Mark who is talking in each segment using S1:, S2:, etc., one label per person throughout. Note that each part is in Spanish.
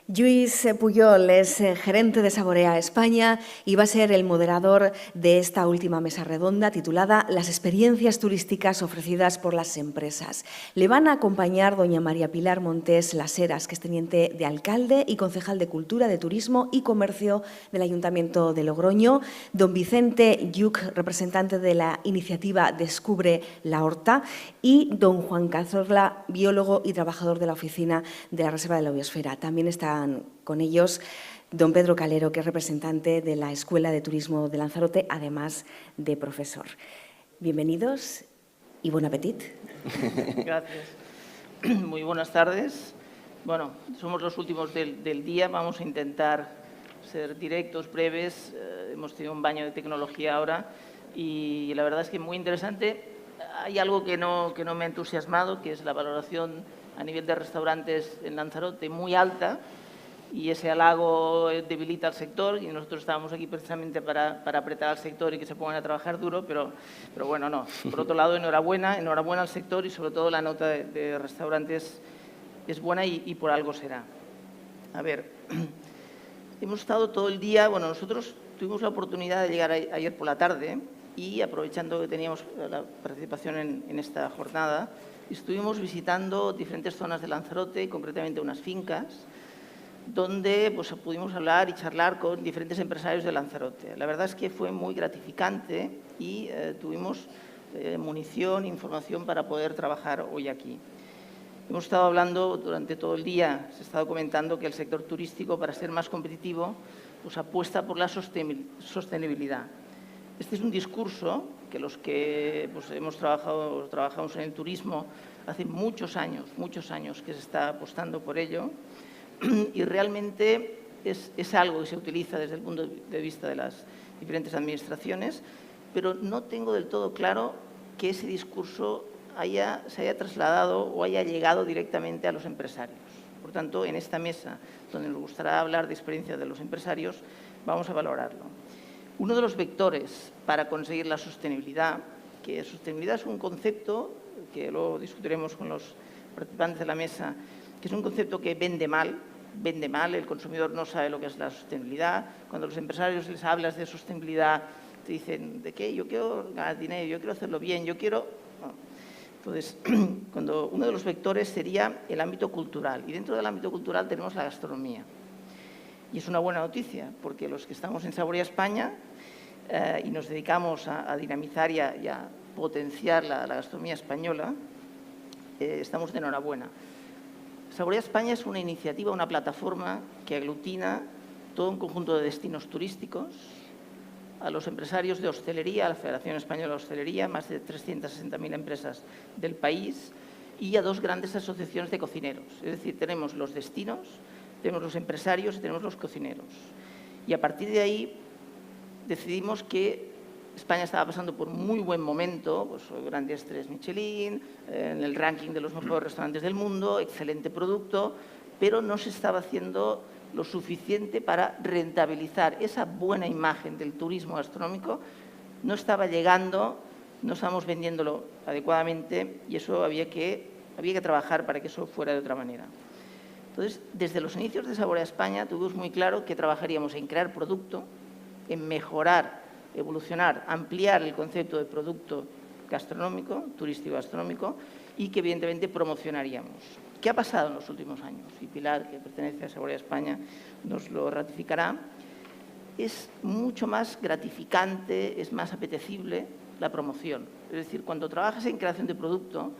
S1: Lluís Puyol es gerente de Saborea España y va a ser el moderador de esta última mesa redonda titulada Las experiencias turísticas ofrecidas por las empresas. Le van a acompañar doña María Pilar Montés Las Heras, que es teniente de alcalde y concejal de Cultura, de Turismo y Comercio del Ayuntamiento de Logroño, don Vicente Lluch, representante de la iniciativa Descubre la Horta, y don Juan Cazorla, biólogo y trabajador de la Oficina de la Reserva de la Biosfera. También están con ellos don Pedro Calero, que es representante de la Escuela de Turismo de Lanzarote, además de profesor. Bienvenidos y buen apetito.
S2: Gracias. Muy buenas tardes. Bueno, somos los últimos del día. Vamos a intentar ser directos, breves. Hemos tenido un baño de tecnología ahora y la verdad es que muy interesante. Hay algo que no me ha entusiasmado, que es la valoración a nivel de restaurantes en Lanzarote muy alta, y ese halago debilita al sector, y nosotros estábamos aquí precisamente para apretar al sector y que se pongan a trabajar duro, pero bueno, no. Por otro lado, enhorabuena al sector, y sobre todo la nota de restaurantes es buena y por algo será. A ver, hemos estado todo el día, bueno, nosotros tuvimos la oportunidad de llegar ayer por la tarde y, aprovechando que teníamos la participación en esta jornada, estuvimos visitando diferentes zonas de Lanzarote, concretamente unas fincas, donde pues, pudimos hablar y charlar con diferentes empresarios de Lanzarote. La verdad es que fue muy gratificante y tuvimos munición, información para poder trabajar hoy aquí. Hemos estado hablando durante todo el día, se ha estado comentando que el sector turístico, para ser más competitivo, pues apuesta por la sostenibilidad. Este es un discurso que los que pues, trabajamos en el turismo hace muchos años que se está apostando por ello, y realmente es algo que se utiliza desde el punto de vista de las diferentes administraciones, pero no tengo del todo claro que ese discurso se haya trasladado o haya llegado directamente a los empresarios. Por tanto, en esta mesa, donde nos gustará hablar de experiencias de los empresarios, vamos a valorarlo. Uno de los vectores para conseguir la sostenibilidad, que sostenibilidad es un concepto que luego discutiremos con los participantes de la mesa, que es un concepto que vende mal, el consumidor no sabe lo que es la sostenibilidad. Cuando los empresarios les hablas de sostenibilidad, te dicen, ¿de qué? Yo quiero ganar dinero, yo quiero hacerlo bien, yo quiero... No. Entonces, uno de los vectores sería el ámbito cultural, y dentro del ámbito cultural tenemos la gastronomía. Y es una buena noticia, porque los que estamos en Saborea España y nos dedicamos a dinamizar y a potenciar la gastronomía española, estamos de enhorabuena. Saborea España es una iniciativa, una plataforma que aglutina todo un conjunto de destinos turísticos, a los empresarios de hostelería, a la Federación Española de Hostelería, más de 360.000 empresas del país, y a dos grandes asociaciones de cocineros. Es decir, tenemos los destinos, tenemos los empresarios y tenemos los cocineros. Y a partir de ahí decidimos que España estaba pasando por un muy buen momento, pues grandes 3 Michelin, en el ranking de los mejores restaurantes del mundo, excelente producto, pero no se estaba haciendo lo suficiente para rentabilizar esa buena imagen del turismo gastronómico. No estaba llegando, no estábamos vendiéndolo adecuadamente, y eso había que trabajar para que eso fuera de otra manera. Entonces, desde los inicios de Saborea España tuvimos muy claro que trabajaríamos en crear producto, en mejorar, evolucionar, ampliar el concepto de producto gastronómico, turístico gastronómico, y que evidentemente promocionaríamos. ¿Qué ha pasado en los últimos años? Y Pilar, que pertenece a Saborea España, nos lo ratificará. Es mucho más gratificante, es más apetecible la promoción. Es decir, cuando trabajas en creación de producto,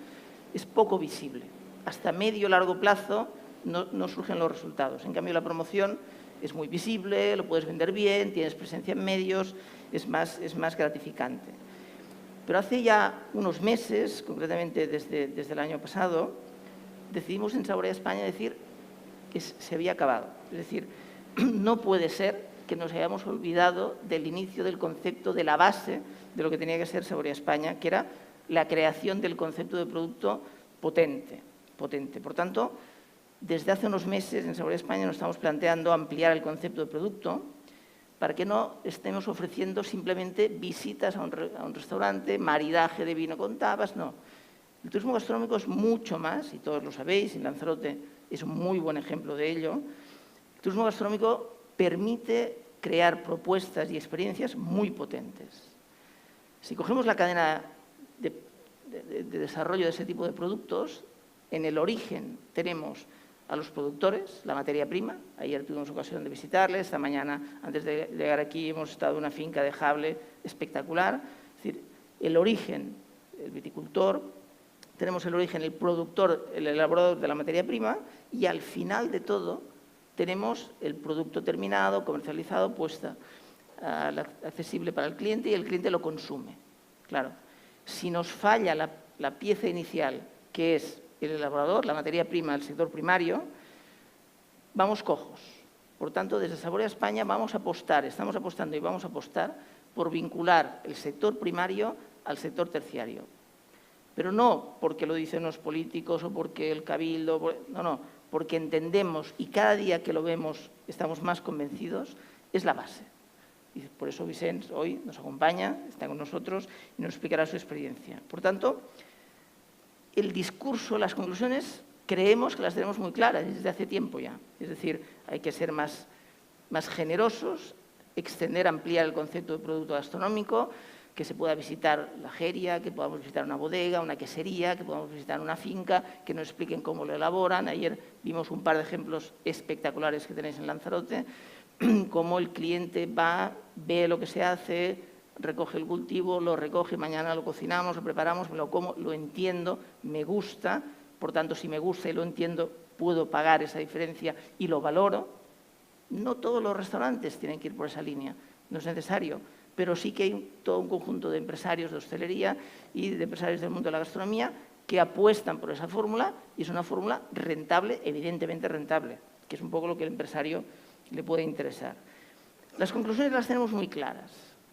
S2: es poco visible. Hasta medio largo plazo no surgen los resultados. En cambio, la promoción es muy visible, lo puedes vender bien, tienes presencia en medios, es más gratificante. Pero hace ya unos meses, concretamente desde el año pasado, decidimos en Saborea España decir que se había acabado. Es decir, no puede ser que nos hayamos olvidado del inicio del concepto, de la base de lo que tenía que ser Saborea España, que era la creación del concepto de producto potente. Por tanto, desde hace unos meses en Saborea España nos estamos planteando ampliar el concepto de producto para que no estemos ofreciendo simplemente visitas a un restaurante, maridaje de vino con tapas, no. El turismo gastronómico es mucho más, y todos lo sabéis, y Lanzarote es un muy buen ejemplo de ello, El turismo gastronómico permite crear propuestas y experiencias muy potentes. Si cogemos la cadena de desarrollo de ese tipo de productos, en el origen tenemos a los productores, la materia prima. Ayer tuvimos ocasión de visitarles, esta mañana, antes de llegar aquí, hemos estado en una finca de Jable espectacular. Es decir, el origen, el viticultor, tenemos el origen, el productor, el elaborador de la materia prima, y al final de todo tenemos el producto terminado, comercializado, accesible para el cliente, y el cliente lo consume. Claro, si nos falla la pieza inicial, que es el elaborador, la materia prima, el sector primario, vamos cojos. Por tanto, desde Saborea España vamos a apostar, estamos apostando y vamos a apostar por vincular el sector primario al sector terciario. Pero no porque lo dicen los políticos o porque el cabildo, no, porque entendemos y cada día que lo vemos estamos más convencidos, es la base. Y por eso Vicens hoy nos acompaña, está con nosotros y nos explicará su experiencia. Por tanto, el discurso, las conclusiones, creemos que las tenemos muy claras desde hace tiempo ya. Es decir, hay que ser más generosos, extender, ampliar el concepto de producto gastronómico, que se pueda visitar la jeria, que podamos visitar una bodega, una quesería, que podamos visitar una finca, que nos expliquen cómo lo elaboran. Ayer vimos un par de ejemplos espectaculares que tenéis en Lanzarote, cómo el cliente va, ve lo que se hace, recoge el cultivo, lo recoge, mañana lo cocinamos, lo preparamos, me lo como, lo entiendo, me gusta, por tanto, si me gusta y lo entiendo, puedo pagar esa diferencia y lo valoro. No todos los restaurantes tienen que ir por esa línea, no es necesario, pero sí que hay todo un conjunto de empresarios de hostelería y de empresarios del mundo de la gastronomía que apuestan por esa fórmula, y es una fórmula rentable, evidentemente rentable, que es un poco lo que el empresario le puede interesar. Las conclusiones las tenemos muy claras.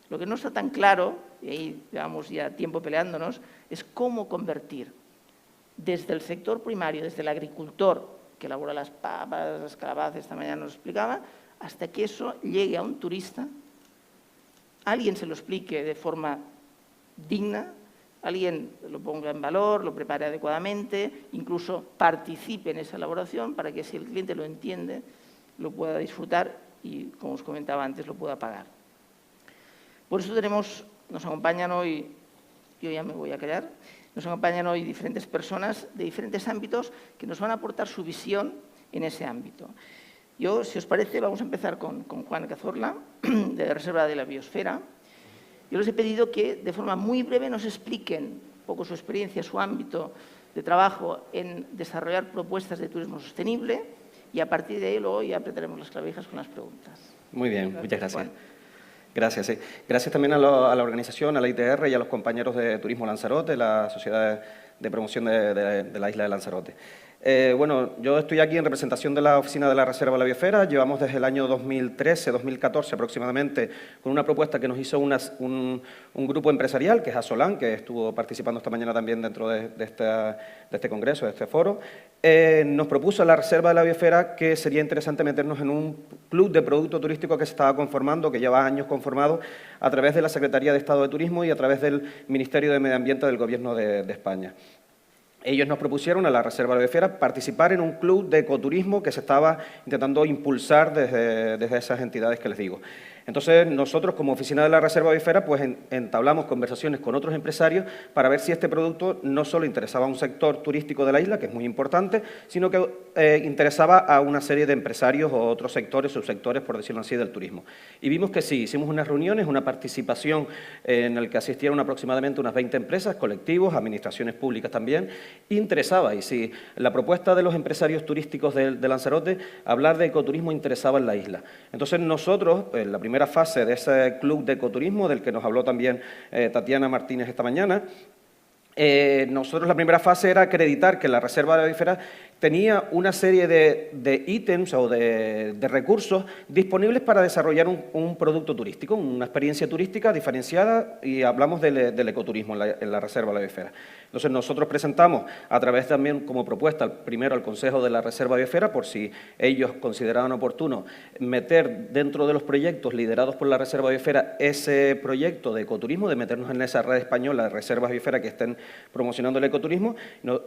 S2: Lo que no está tan claro, y ahí llevamos ya tiempo peleándonos, es cómo convertir desde el sector primario, desde el agricultor que elabora las papas, las calabazas, esta mañana nos explicaba, hasta que eso llegue a un turista, alguien se lo explique de forma digna, alguien lo ponga en valor, lo prepare adecuadamente, incluso participe en esa elaboración para que si el cliente lo entiende, lo pueda disfrutar y, como os comentaba antes, lo pueda pagar. Por eso nos acompañan hoy, yo ya me voy a callar, nos acompañan hoy diferentes personas de diferentes ámbitos que nos van a aportar su visión en ese ámbito. Yo, si os parece, vamos a empezar con Juan Cazorla, de la Reserva de la Biosfera. Yo les he pedido que, de forma muy breve, nos expliquen un poco su experiencia, su ámbito de trabajo en desarrollar propuestas de turismo sostenible, y a partir de ahí luego ya apretaremos las clavijas con las preguntas.
S3: Muy bien, muchas gracias. Gracias, sí. Gracias también a la organización, a la ITR y a los compañeros de Turismo Lanzarote, la Sociedad de Promoción de la Isla de Lanzarote. Bueno, yo estoy aquí en representación de la Oficina de la Reserva de la Biosfera. Llevamos desde el año 2013-2014 aproximadamente con una propuesta que nos hizo un grupo empresarial, que es Asolán, que estuvo participando esta mañana también dentro de este congreso, de este foro. Nos propuso a la Reserva de la Biosfera que sería interesante meternos en un club de producto turístico que se estaba conformando, que lleva años conformado, a través de la Secretaría de Estado de Turismo y a través del Ministerio de Medio Ambiente del Gobierno de España. Ellos nos propusieron a la Reserva de la Biosfera participar en un club de ecoturismo que se estaba intentando impulsar desde esas entidades que les digo. Entonces, nosotros como Oficina de la Reserva de la Biosfera pues entablamos conversaciones con otros empresarios para ver si este producto no solo interesaba a un sector turístico de la isla, que es muy importante, sino que interesaba a una serie de empresarios o otros sectores, subsectores, por decirlo así, del turismo. Y vimos que sí, hicimos unas reuniones, una participación en la que asistieron aproximadamente unas 20 empresas, colectivos, administraciones públicas también, interesaba. Y si la propuesta de los empresarios turísticos de Lanzarote, hablar de ecoturismo interesaba en la isla. Entonces nosotros, en la primera fase de ese club de ecoturismo, del que nos habló también Tatiana Martínez esta mañana, nosotros la primera fase era acreditar que la Reserva de la Biosfera tenía una serie de ítems o de recursos disponibles para desarrollar un producto turístico, una experiencia turística diferenciada, y hablamos del ecoturismo en la Reserva de la Biosfera. Entonces nosotros presentamos a través también como propuesta primero al Consejo de la Reserva de Biosfera, por si ellos consideraban oportuno meter dentro de los proyectos liderados por la Reserva de Biosfera ese proyecto de ecoturismo, de meternos en esa red española de reservas de biosfera que estén promocionando el ecoturismo.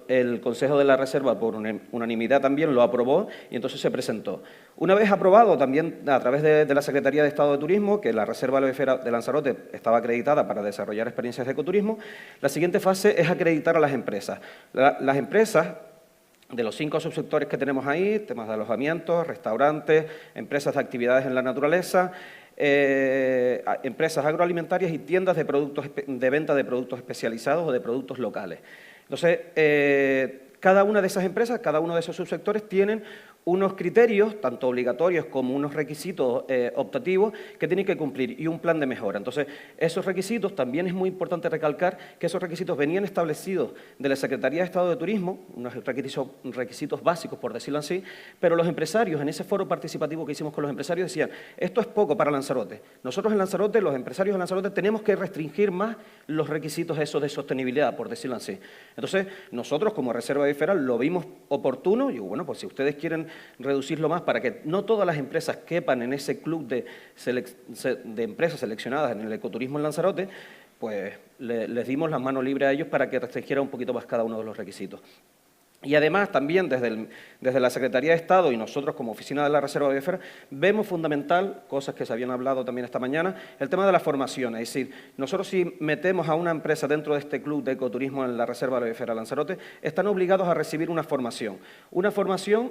S3: El Consejo de la Reserva, por unanimidad, unanimidad también lo aprobó y entonces se presentó. Una vez aprobado también a través de la Secretaría de Estado de Turismo, que la Reserva Albufera de Lanzarote estaba acreditada para desarrollar experiencias de ecoturismo, la siguiente fase es acreditar a las empresas. Las empresas de los 5 subsectores que tenemos ahí, temas de alojamientos, restaurantes, empresas de actividades en la naturaleza, empresas agroalimentarias y tiendas de venta de productos especializados o de productos locales. Entonces, cada una de esas empresas, cada uno de esos subsectores tienen unos criterios, tanto obligatorios como unos requisitos optativos, que tienen que cumplir y un plan de mejora. Entonces, esos requisitos, también es muy importante recalcar que esos requisitos venían establecidos de la Secretaría de Estado de Turismo, unos requisitos básicos, por decirlo así, pero los empresarios, en ese foro participativo que hicimos con los empresarios, decían, esto es poco para Lanzarote. Nosotros en Lanzarote, los empresarios de Lanzarote, tenemos que restringir más los requisitos esos de sostenibilidad, por decirlo así. Entonces, nosotros como Reserva Bifera lo vimos oportuno, y digo, bueno, pues si ustedes quieren reducirlo más para que no todas las empresas quepan en ese club de empresas seleccionadas en el ecoturismo en Lanzarote, pues les dimos las manos libres a ellos para que restringiera un poquito más cada uno de los requisitos. Y además, también desde la Secretaría de Estado y nosotros como Oficina de la Reserva Bifera, vemos fundamental, cosas que se habían hablado también esta mañana, el tema de la formación. Es decir, nosotros si metemos a una empresa dentro de este club de ecoturismo en la Reserva Bifera Lanzarote, están obligados a recibir una formación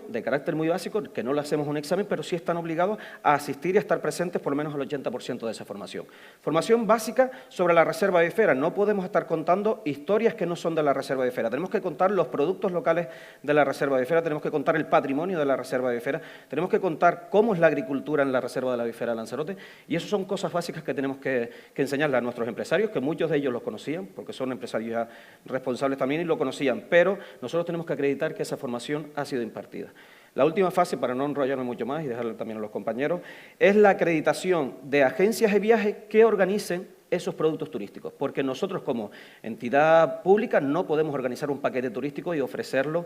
S3: de carácter muy básico, que no le hacemos un examen, pero sí están obligados a asistir y a estar presentes por lo menos el 80% de esa formación. Formación básica sobre la Reserva Bifera. No podemos estar contando historias que no son de la Reserva Bifera. Tenemos que contar los productos locales de la Reserva Bifera, tenemos que contar el patrimonio de la Reserva Bifera, tenemos que contar cómo es la agricultura en la Reserva de la Bifera de Lanzarote, y eso son cosas básicas que tenemos que enseñarle a nuestros empresarios, que muchos de ellos lo conocían, porque son empresarios ya responsables también y lo conocían, pero nosotros tenemos que acreditar que esa formación ha sido impartida. La última fase, para no enrollarme mucho más y dejarle también a los compañeros, es la acreditación de agencias de viajes que organicen esos productos turísticos, porque nosotros como entidad pública no podemos organizar un paquete turístico y ofrecerlo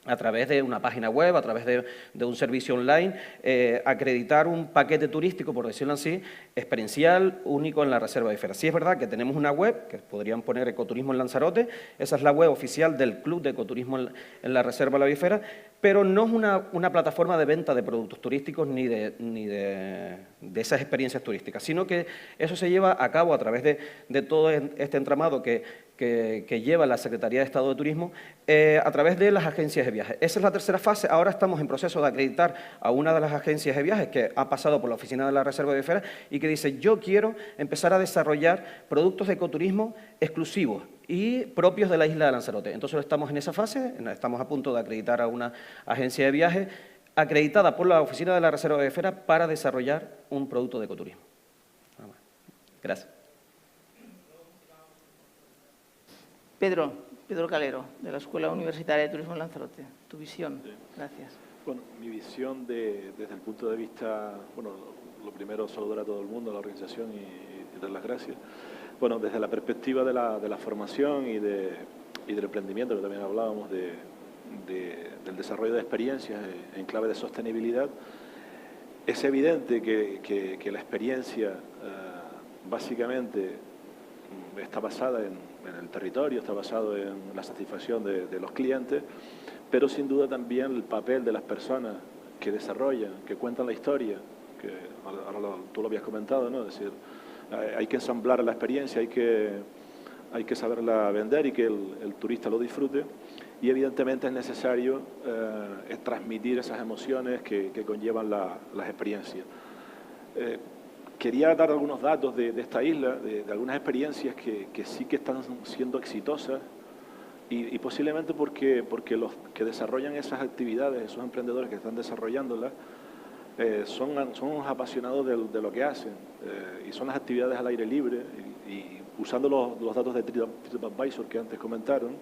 S3: a través de una página web, a través de un servicio online, acreditar un paquete turístico, por decirlo así, experiencial, único en la Reserva Bifera. Sí es verdad que tenemos una web, que podrían poner Ecoturismo en Lanzarote, esa es la web oficial del Club de Ecoturismo en la Reserva de la Bifera, pero no es una plataforma de venta de productos turísticos ni de esas experiencias turísticas, sino que eso se lleva a cabo a través de todo este entramado que lleva la Secretaría de Estado de Turismo a través de las agencias de viajes. Esa es la tercera fase. Ahora estamos en proceso de acreditar a una de las agencias de viajes que ha pasado por la oficina de la Reserva Bifera y que dice, yo quiero empezar a desarrollar productos de ecoturismo exclusivos y propios de la isla de Lanzarote. Entonces estamos en esa fase, estamos a punto de acreditar a una agencia de viajes acreditada por la oficina de la Reserva Bifera para desarrollar un producto de ecoturismo. Gracias.
S2: Pedro Calero, de la Escuela Universitaria de Turismo en Lanzarote. Tu visión.
S4: Sí.
S2: Gracias.
S4: Bueno, mi visión desde el punto de vista, bueno, lo primero saludar a todo el mundo, a la organización y dar las gracias. Bueno, desde la perspectiva de la formación y del emprendimiento, que también hablábamos del desarrollo de experiencias en clave de sostenibilidad, es evidente que la experiencia básicamente está basada en el territorio, está basado en la satisfacción de los clientes, pero sin duda también el papel de las personas que desarrollan, que cuentan la historia, que ahora tú lo habías comentado, ¿no? Es decir, hay que ensamblar la experiencia, hay que saberla vender y que el turista lo disfrute, y evidentemente es necesario transmitir esas emociones que conllevan las experiencias. Quería dar algunos datos de esta isla, de algunas experiencias que sí que están siendo exitosas y posiblemente porque los que desarrollan esas actividades, esos emprendedores que están desarrollándolas, son unos apasionados de lo que hacen y son las actividades al aire libre y usando los datos de TripAdvisor que antes comentaron,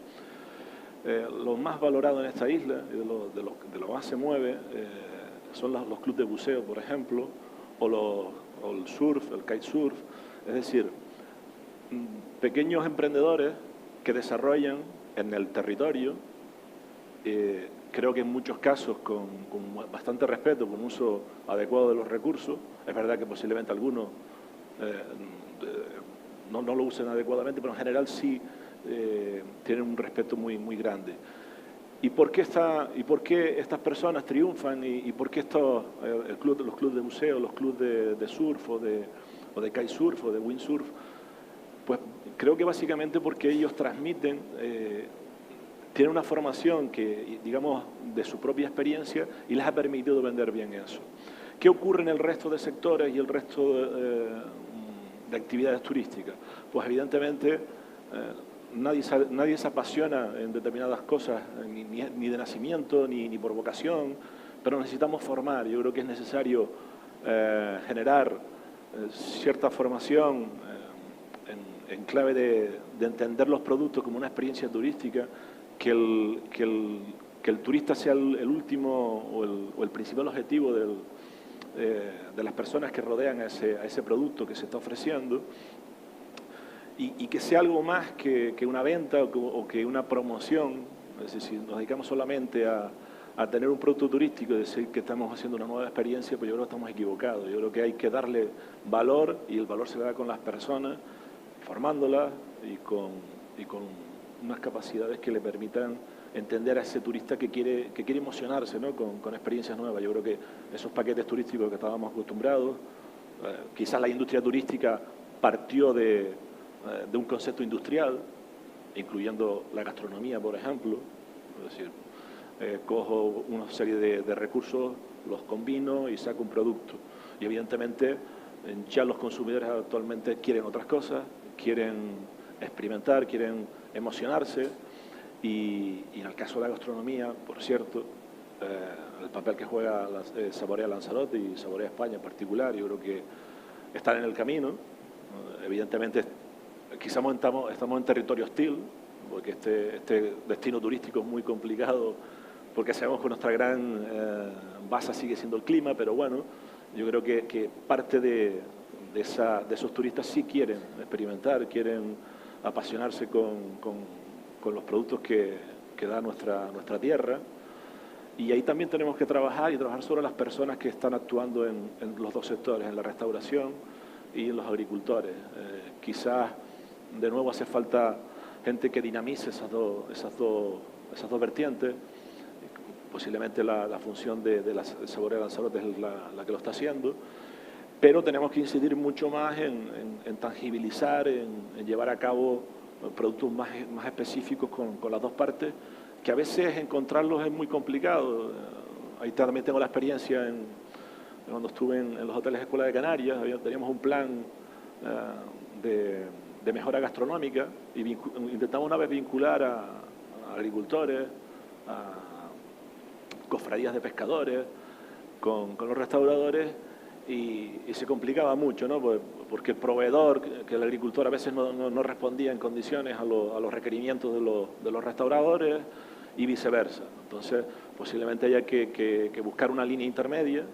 S4: lo más valorado en esta isla y de lo más se mueve son los clubes de buceo, por ejemplo, o el surf, el kitesurf, es decir, pequeños emprendedores que desarrollan en el territorio, creo que en muchos casos con bastante respeto, con uso adecuado de los recursos. Es verdad que posiblemente algunos no lo usen adecuadamente, pero en general sí tienen un respeto muy, muy grande. ¿Y por qué estas personas triunfan y por qué los clubes de buceo, los clubes de surf o de kitesurf o de windsurf? Pues creo que básicamente porque ellos transmiten, tienen una formación que, digamos, de su propia experiencia y les ha permitido vender bien eso. ¿Qué ocurre en el resto de sectores y el resto de actividades turísticas? Pues evidentemente nadie se apasiona en determinadas cosas, ni de nacimiento, ni por vocación, pero necesitamos formar. Yo creo que es necesario generar cierta formación en clave de entender los productos como una experiencia turística, que el turista sea el último o el principal objetivo de las personas que rodean a ese producto que se está ofreciendo, y que sea algo más que una venta o que una promoción. Es decir, si nos dedicamos solamente a tener un producto turístico y decir que estamos haciendo una nueva experiencia, pues yo creo que estamos equivocados. Yo creo que hay que darle valor, y el valor se da con las personas, formándolas y con unas capacidades que le permitan entender a ese turista que quiere emocionarse, ¿no? con experiencias nuevas. Yo creo que esos paquetes turísticos que estábamos acostumbrados, quizás la industria turística partió de un concepto industrial, incluyendo la gastronomía, por ejemplo. Es decir, cojo una serie de recursos, los combino y saco un producto. Y evidentemente ya los consumidores actualmente quieren otras cosas, quieren experimentar, quieren emocionarse, y en el caso de la gastronomía, por cierto, el papel que juega Saborea Lanzarote y Saborea España en particular, yo creo que están en el camino. Evidentemente, quizás estamos en territorio hostil, porque este destino turístico es muy complicado, porque sabemos que nuestra gran base sigue siendo el clima, pero bueno, yo creo que parte de esos turistas sí quieren experimentar, quieren apasionarse con los productos que da nuestra tierra. Y ahí también tenemos que trabajar sobre las personas que están actuando en los dos sectores, en la restauración y en los agricultores. Quizás de nuevo hace falta gente que dinamice esas dos vertientes. Posiblemente la función de la Saborea Lanzarote es la que lo está haciendo, pero tenemos que incidir mucho más en tangibilizar, en llevar a cabo productos más específicos con las dos partes, que a veces encontrarlos es muy complicado. Ahí también tengo la experiencia cuando estuve en los hoteles Escuela de Canarias. Teníamos un plan de mejora gastronómica y intentamos una vez vincular a agricultores, a cofradías de pescadores, con los restauradores, y se complicaba mucho, ¿no? Porque el proveedor, que el agricultor a veces no respondía en condiciones a los requerimientos de los restauradores y viceversa. Entonces, posiblemente haya que buscar una línea intermedia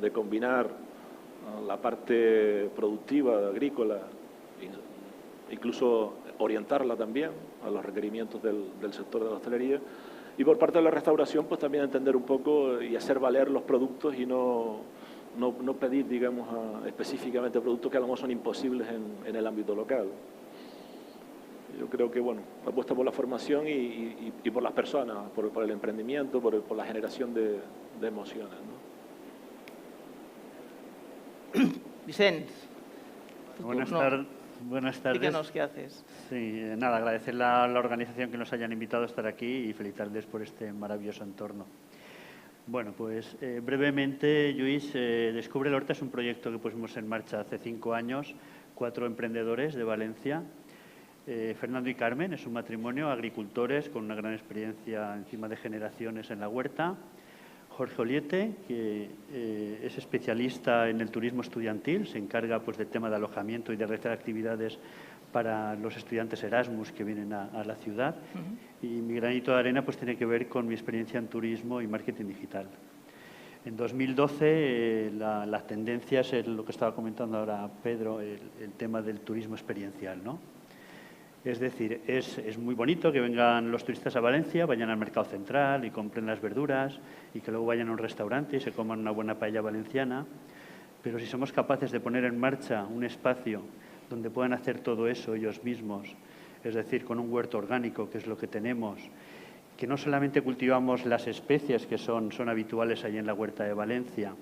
S4: de combinar la parte productiva, agrícola, incluso orientarla también a los requerimientos del sector de la hostelería. Y por parte de la restauración, pues también entender un poco y hacer valer los productos y no pedir, digamos, específicamente productos que a lo mejor son imposibles en el ámbito local. Yo creo que, bueno, apuesta por la formación y por las personas, por el emprendimiento, por la generación de emociones, ¿no?
S2: Vicent.
S5: Buenas tardes.
S2: Díganos qué haces.
S5: Sí, nada, agradecer a la organización que nos hayan invitado a estar aquí y felicitarles por este maravilloso entorno. Bueno, pues brevemente, Lluís, Descubre el Horta es un proyecto que pusimos en marcha hace 5 años, 4 emprendedores de Valencia. Fernando y Carmen es un matrimonio, agricultores con una gran experiencia encima de generaciones en la huerta. Jorge Oliete, que es especialista en el turismo estudiantil, se encarga pues, del tema de alojamiento y de realizar actividades para los estudiantes Erasmus que vienen a la ciudad. Y mi granito de arena pues, tiene que ver con mi experiencia en turismo y marketing digital. En 2012 la tendencia es lo que estaba comentando ahora Pedro, el tema del turismo experiencial, ¿no? Es decir, es muy bonito que vengan los turistas a Valencia, vayan al mercado central y compren las verduras y que luego vayan a un restaurante y se coman una buena paella valenciana, pero si somos capaces de poner en marcha un espacio donde puedan hacer todo eso ellos mismos, es decir, con un huerto orgánico, que es lo que tenemos, que no solamente cultivamos las especies que son habituales ahí en la huerta de Valencia,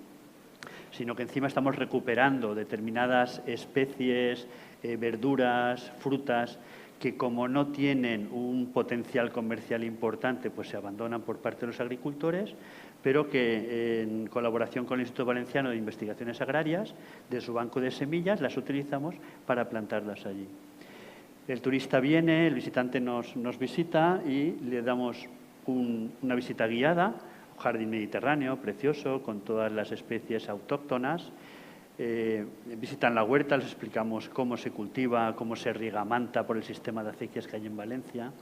S5: sino que encima estamos recuperando determinadas especies, verduras, frutas, que como no tienen un potencial comercial importante, pues se abandonan por parte de los agricultores, pero que en colaboración con el Instituto Valenciano de Investigaciones Agrarias, de su banco de semillas, las utilizamos para plantarlas allí. El turista viene, el visitante nos visita y le damos una visita guiada, un jardín mediterráneo precioso, con todas las especies autóctonas. Visitan la huerta, les explicamos cómo se cultiva, cómo se riega manta por el sistema de acequias que hay en Valencia,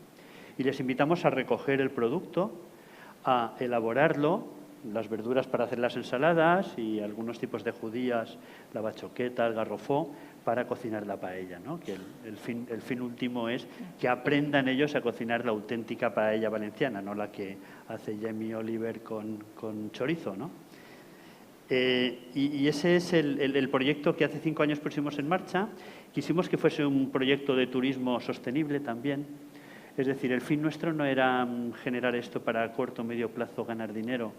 S5: y les invitamos a recoger el producto, a elaborarlo, las verduras para hacer las ensaladas y algunos tipos de judías, la bachoqueta, el garrofó, para cocinar la paella, ¿no? Que el fin último es que aprendan ellos a cocinar la auténtica paella valenciana, no la que hace Jamie Oliver con chorizo, ¿no? Y ese es el proyecto que hace 5 años pusimos en marcha. Quisimos que fuese un proyecto de turismo sostenible también. Es decir, el fin nuestro no era generar esto para a corto o medio plazo ganar dinero.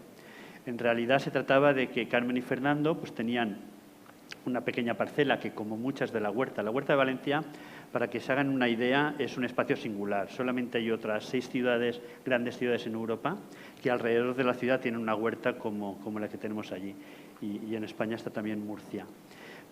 S5: En realidad se trataba de que Carmen y Fernando pues tenían una pequeña parcela que, como muchas de la huerta de Valencia, para que se hagan una idea, es un espacio singular. Solamente hay otras 6 ciudades, grandes ciudades en Europa, que alrededor de la ciudad tienen una huerta como la que tenemos allí. Y en España está también Murcia.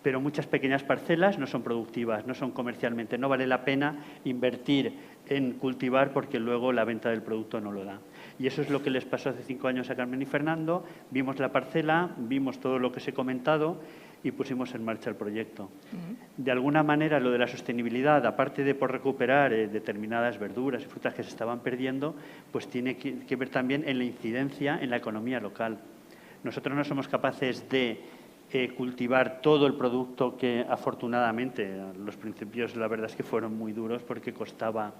S5: Pero muchas pequeñas parcelas no son productivas, no son comercialmente, no vale la pena invertir en cultivar porque luego la venta del producto no lo da. Y eso es lo que les pasó hace 5 años a Carmen y Fernando. Vimos la parcela, vimos todo lo que os he comentado y pusimos en marcha el proyecto. De alguna manera, lo de la sostenibilidad, aparte de por recuperar determinadas verduras y frutas que se estaban perdiendo, pues tiene que ver también en la incidencia en la economía local. Nosotros no somos capaces de cultivar todo el producto que, afortunadamente, los principios la verdad es que fueron muy duros porque costaba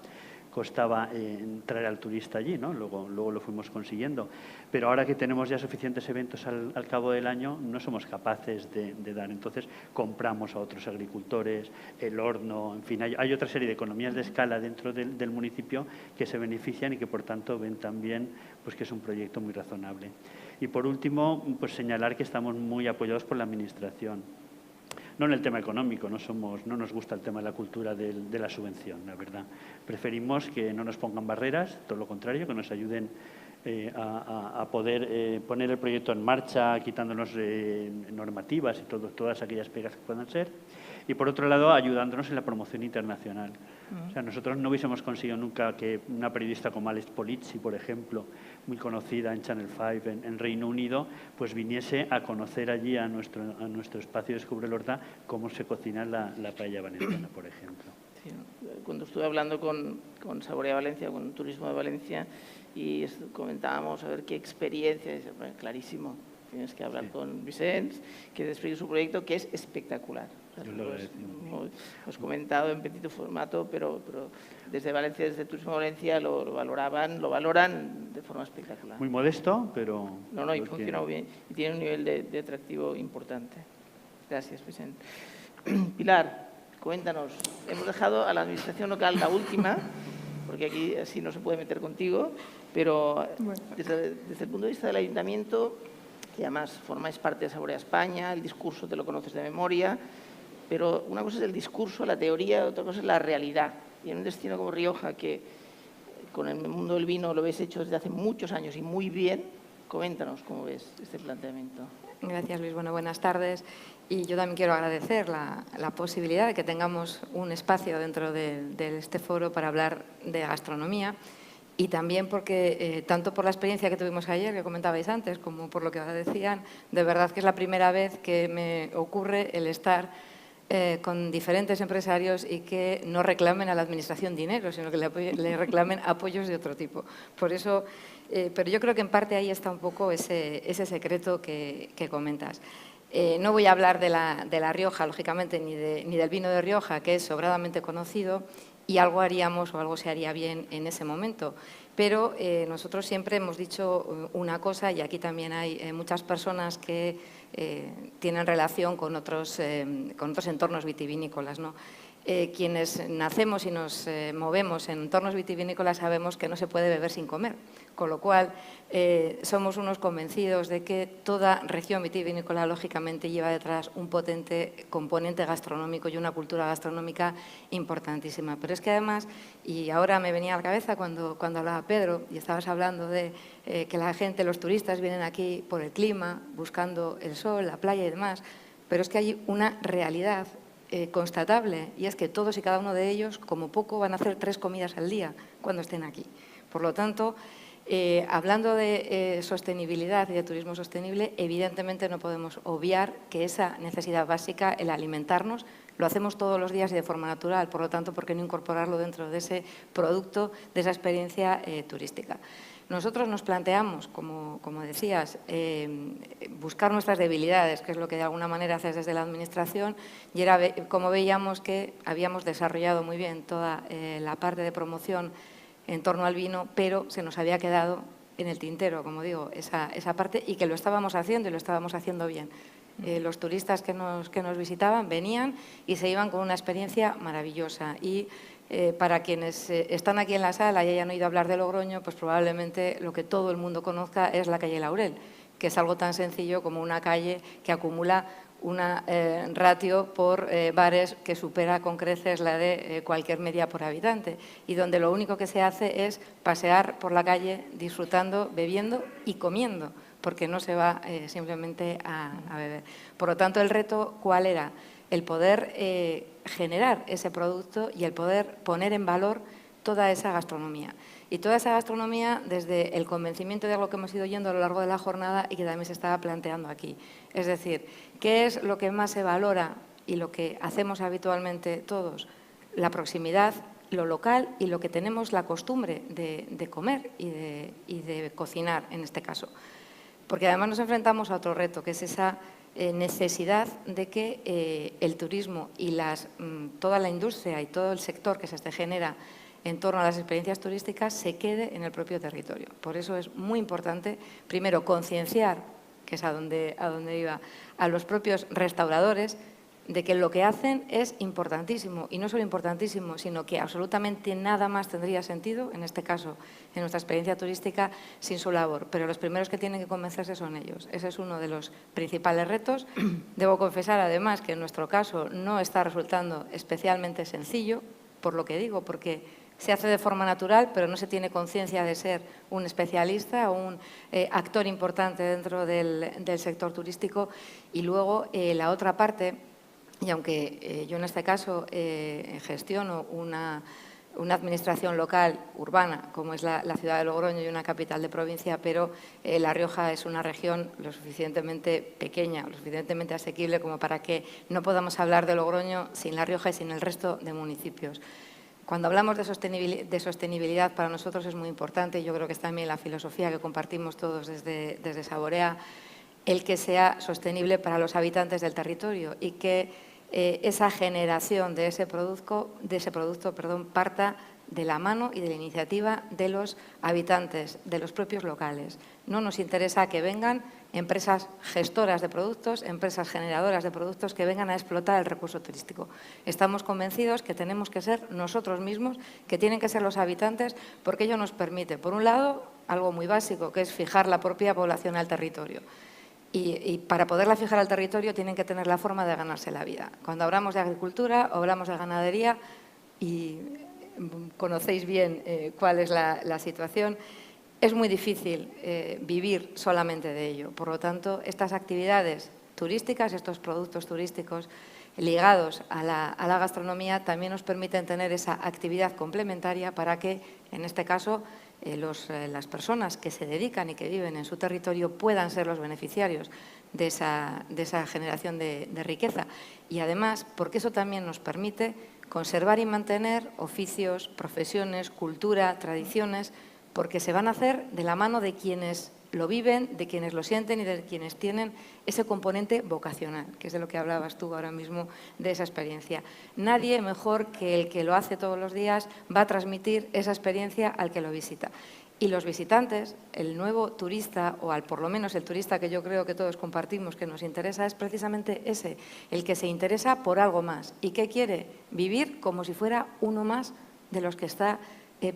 S5: traer al turista allí, ¿no? Luego lo fuimos consiguiendo. Pero ahora que tenemos ya suficientes eventos al cabo del año, no somos capaces de dar. Entonces, compramos a otros agricultores, el horno, en fin, hay otra serie de economías de escala dentro del municipio que se benefician y que, por tanto, ven también pues, que es un proyecto muy razonable. Y, por último, pues señalar que estamos muy apoyados por la Administración. No en el tema económico, no nos gusta el tema de la cultura de la subvención, la verdad. Preferimos que no nos pongan barreras, todo lo contrario, que nos ayuden a poder poner el proyecto en marcha, quitándonos normativas y todas aquellas pegas que puedan ser. Y, por otro lado, ayudándonos en la promoción internacional. O sea, nosotros no hubiésemos conseguido nunca que una periodista como Alex Polizzi, por ejemplo, muy conocida en Channel 5 en Reino Unido, pues viniese a conocer allí a nuestro espacio Descubre el Horta cómo se cocina la paella valenciana, por ejemplo.
S2: Sí, cuando estuve hablando con Saborea Valencia, con Turismo de Valencia, y comentábamos a ver qué experiencia, dice, bueno, clarísimo, tienes que hablar con Vicens, que despliegue su proyecto, que es espectacular.
S5: Yo lo
S2: Os he comentado en petito formato, pero desde Valencia, desde Turismo de Valencia, lo valoran de forma espectacular.
S5: Muy modesto, pero...
S2: No, y funciona muy bien. Y tiene un nivel de atractivo importante. Gracias, Vicent. Pilar, coméntanos. Hemos dejado a la Administración local la última, porque aquí así no se puede meter contigo, pero desde el punto de vista del Ayuntamiento, que además formáis parte de Saborea España, el discurso te lo conoces de memoria, pero una cosa es el discurso, la teoría, otra cosa es la realidad. Y en un destino como Rioja, que con el mundo del vino lo habéis hecho desde hace muchos años y muy bien, coméntanos cómo ves este planteamiento.
S6: Gracias, Luis. Bueno, buenas tardes. Y yo también quiero agradecer la posibilidad de que tengamos un espacio dentro de este foro para hablar de gastronomía. Y también porque, tanto por la experiencia que tuvimos ayer, que comentabais antes, como por lo que ahora decían, de verdad que es la primera vez que me ocurre el estar con diferentes empresarios y que no reclamen a la Administración dinero, sino que le reclamen apoyos de otro tipo. Por eso, pero yo creo que en parte ahí está un poco ese secreto que comentas. No voy a hablar de la Rioja, lógicamente, ni del vino de Rioja, que es sobradamente conocido, y algo haríamos o algo se haría bien en ese momento. Pero nosotros siempre hemos dicho una cosa, y aquí también hay muchas personas que tienen relación con otros entornos vitivinícolas, ¿no? quienes nacemos y nos movemos en entornos vitivinícolas sabemos que no se puede beber sin comer, con lo cual somos unos convencidos de que toda región vitivinícola lógicamente lleva detrás un potente componente gastronómico y una cultura gastronómica importantísima. Pero es que además, y ahora me venía a la cabeza cuando hablaba Pedro y estabas hablando de que la gente, los turistas vienen aquí por el clima, buscando el sol, la playa y demás, pero es que hay una realidad constatable, y es que todos y cada uno de ellos, como poco, van a hacer 3 comidas al día cuando estén aquí. Por lo tanto, hablando de sostenibilidad y de turismo sostenible, evidentemente no podemos obviar que esa necesidad básica, el alimentarnos, lo hacemos todos los días y de forma natural. Por lo tanto, ¿por qué no incorporarlo dentro de ese producto, de esa experiencia turística? Nosotros nos planteamos, como decías, buscar nuestras debilidades, que es lo que de alguna manera haces desde la Administración, y era como veíamos que habíamos desarrollado muy bien toda la parte de promoción en torno al vino, pero se nos había quedado en el tintero, como digo, esa parte, y que lo estábamos haciendo y lo estábamos haciendo bien. Los turistas que nos visitaban venían y se iban con una experiencia maravillosa. Y para quienes están aquí en la sala y hayan oído hablar de Logroño, pues probablemente lo que todo el mundo conozca es la calle Laurel, que es algo tan sencillo como una calle que acumula una ratio por bares que supera con creces la de cualquier media por habitante, y donde lo único que se hace es pasear por la calle disfrutando, bebiendo y comiendo, porque no se va simplemente a beber. Por lo tanto, el reto, ¿cuál era? El poder generar ese producto y el poder poner en valor toda esa gastronomía. Y toda esa gastronomía desde el convencimiento de algo que hemos ido oyendo a lo largo de la jornada y que también se estaba planteando aquí. Es decir, ¿qué es lo que más se valora y lo que hacemos habitualmente todos? La proximidad, lo local y lo que tenemos la costumbre de comer y de cocinar en este caso. Porque además nos enfrentamos a otro reto, que es esa necesidad de que el turismo y toda la industria y todo el sector que se genera en torno a las experiencias turísticas se quede en el propio territorio. Por eso es muy importante, primero, concienciar, que es a donde iba, a los propios restauradores de que lo que hacen es importantísimo, y no solo importantísimo, sino que absolutamente nada más tendría sentido, en este caso, en nuestra experiencia turística, sin su labor. Pero los primeros que tienen que convencerse son ellos. Ese es uno de los principales retos. Debo confesar, además, que en nuestro caso no está resultando especialmente sencillo, por lo que digo, porque se hace de forma natural, pero no se tiene conciencia de ser un especialista o un actor importante dentro del sector turístico. Y luego, la otra parte, y aunque yo en este caso gestiono una administración local urbana, como es la ciudad de Logroño y una capital de provincia, pero La Rioja es una región lo suficientemente pequeña, lo suficientemente asequible como para que no podamos hablar de Logroño sin La Rioja y sin el resto de municipios. Cuando hablamos de sostenibilidad, para nosotros es muy importante, y yo creo que es también la filosofía que compartimos todos desde Saborea, el que sea sostenible para los habitantes del territorio y que esa generación de ese producto parta de la mano y de la iniciativa de los habitantes, de los propios locales. No nos interesa que vengan empresas gestoras de productos, empresas generadoras de productos que vengan a explotar el recurso turístico. Estamos convencidos que tenemos que ser nosotros mismos, que tienen que ser los habitantes, porque ello nos permite, por un lado, algo muy básico, que es fijar la propia población al territorio. Y para poderla fijar al territorio tienen que tener la forma de ganarse la vida. Cuando hablamos de agricultura, hablamos de ganadería, y conocéis bien cuál es la situación, es muy difícil vivir solamente de ello. Por lo tanto, estas actividades turísticas, estos productos turísticos ligados a la gastronomía también nos permiten tener esa actividad complementaria para que, en este caso, las personas que se dedican y que viven en su territorio puedan ser los beneficiarios de esa generación de riqueza. Y además, porque eso también nos permite conservar y mantener oficios, profesiones, cultura, tradiciones, porque se van a hacer de la mano de quienes lo viven, de quienes lo sienten y de quienes tienen ese componente vocacional, que es de lo que hablabas tú ahora mismo, de esa experiencia. Nadie mejor que el que lo hace todos los días va a transmitir esa experiencia al que lo visita. Y los visitantes, el nuevo turista, o por lo menos el turista que yo creo que todos compartimos, que nos interesa, es precisamente ese, el que se interesa por algo más y que quiere vivir como si fuera uno más de los que está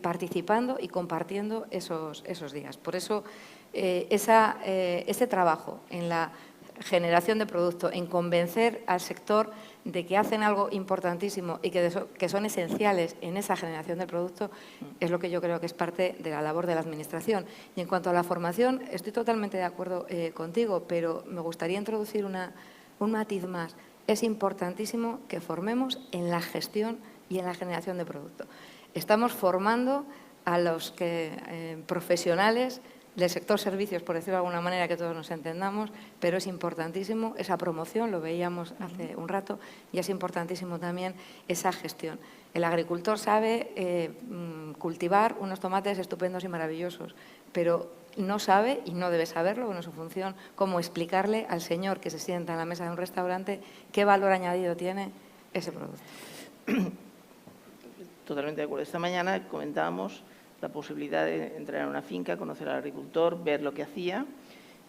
S6: participando y compartiendo esos días. Por eso, ese trabajo en la generación de producto, en convencer al sector de que hacen algo importantísimo y que son esenciales en esa generación de producto, es lo que yo creo que es parte de la labor de la Administración. Y en cuanto a la formación, estoy totalmente de acuerdo contigo, pero me gustaría introducir un matiz más. Es importantísimo que formemos en la gestión y en la generación de producto. Estamos formando a los profesionales del sector servicios, por decirlo de alguna manera, que todos nos entendamos, pero es importantísimo esa promoción, lo veíamos hace un rato, y es importantísimo también esa gestión. El agricultor sabe cultivar unos tomates estupendos y maravillosos, pero no sabe, y no debe saberlo, bueno, es su función, cómo explicarle al señor que se sienta en la mesa de un restaurante qué valor añadido tiene ese producto.
S2: Totalmente de acuerdo. Esta mañana comentábamos la posibilidad de entrar en una finca, conocer al agricultor, ver lo que hacía,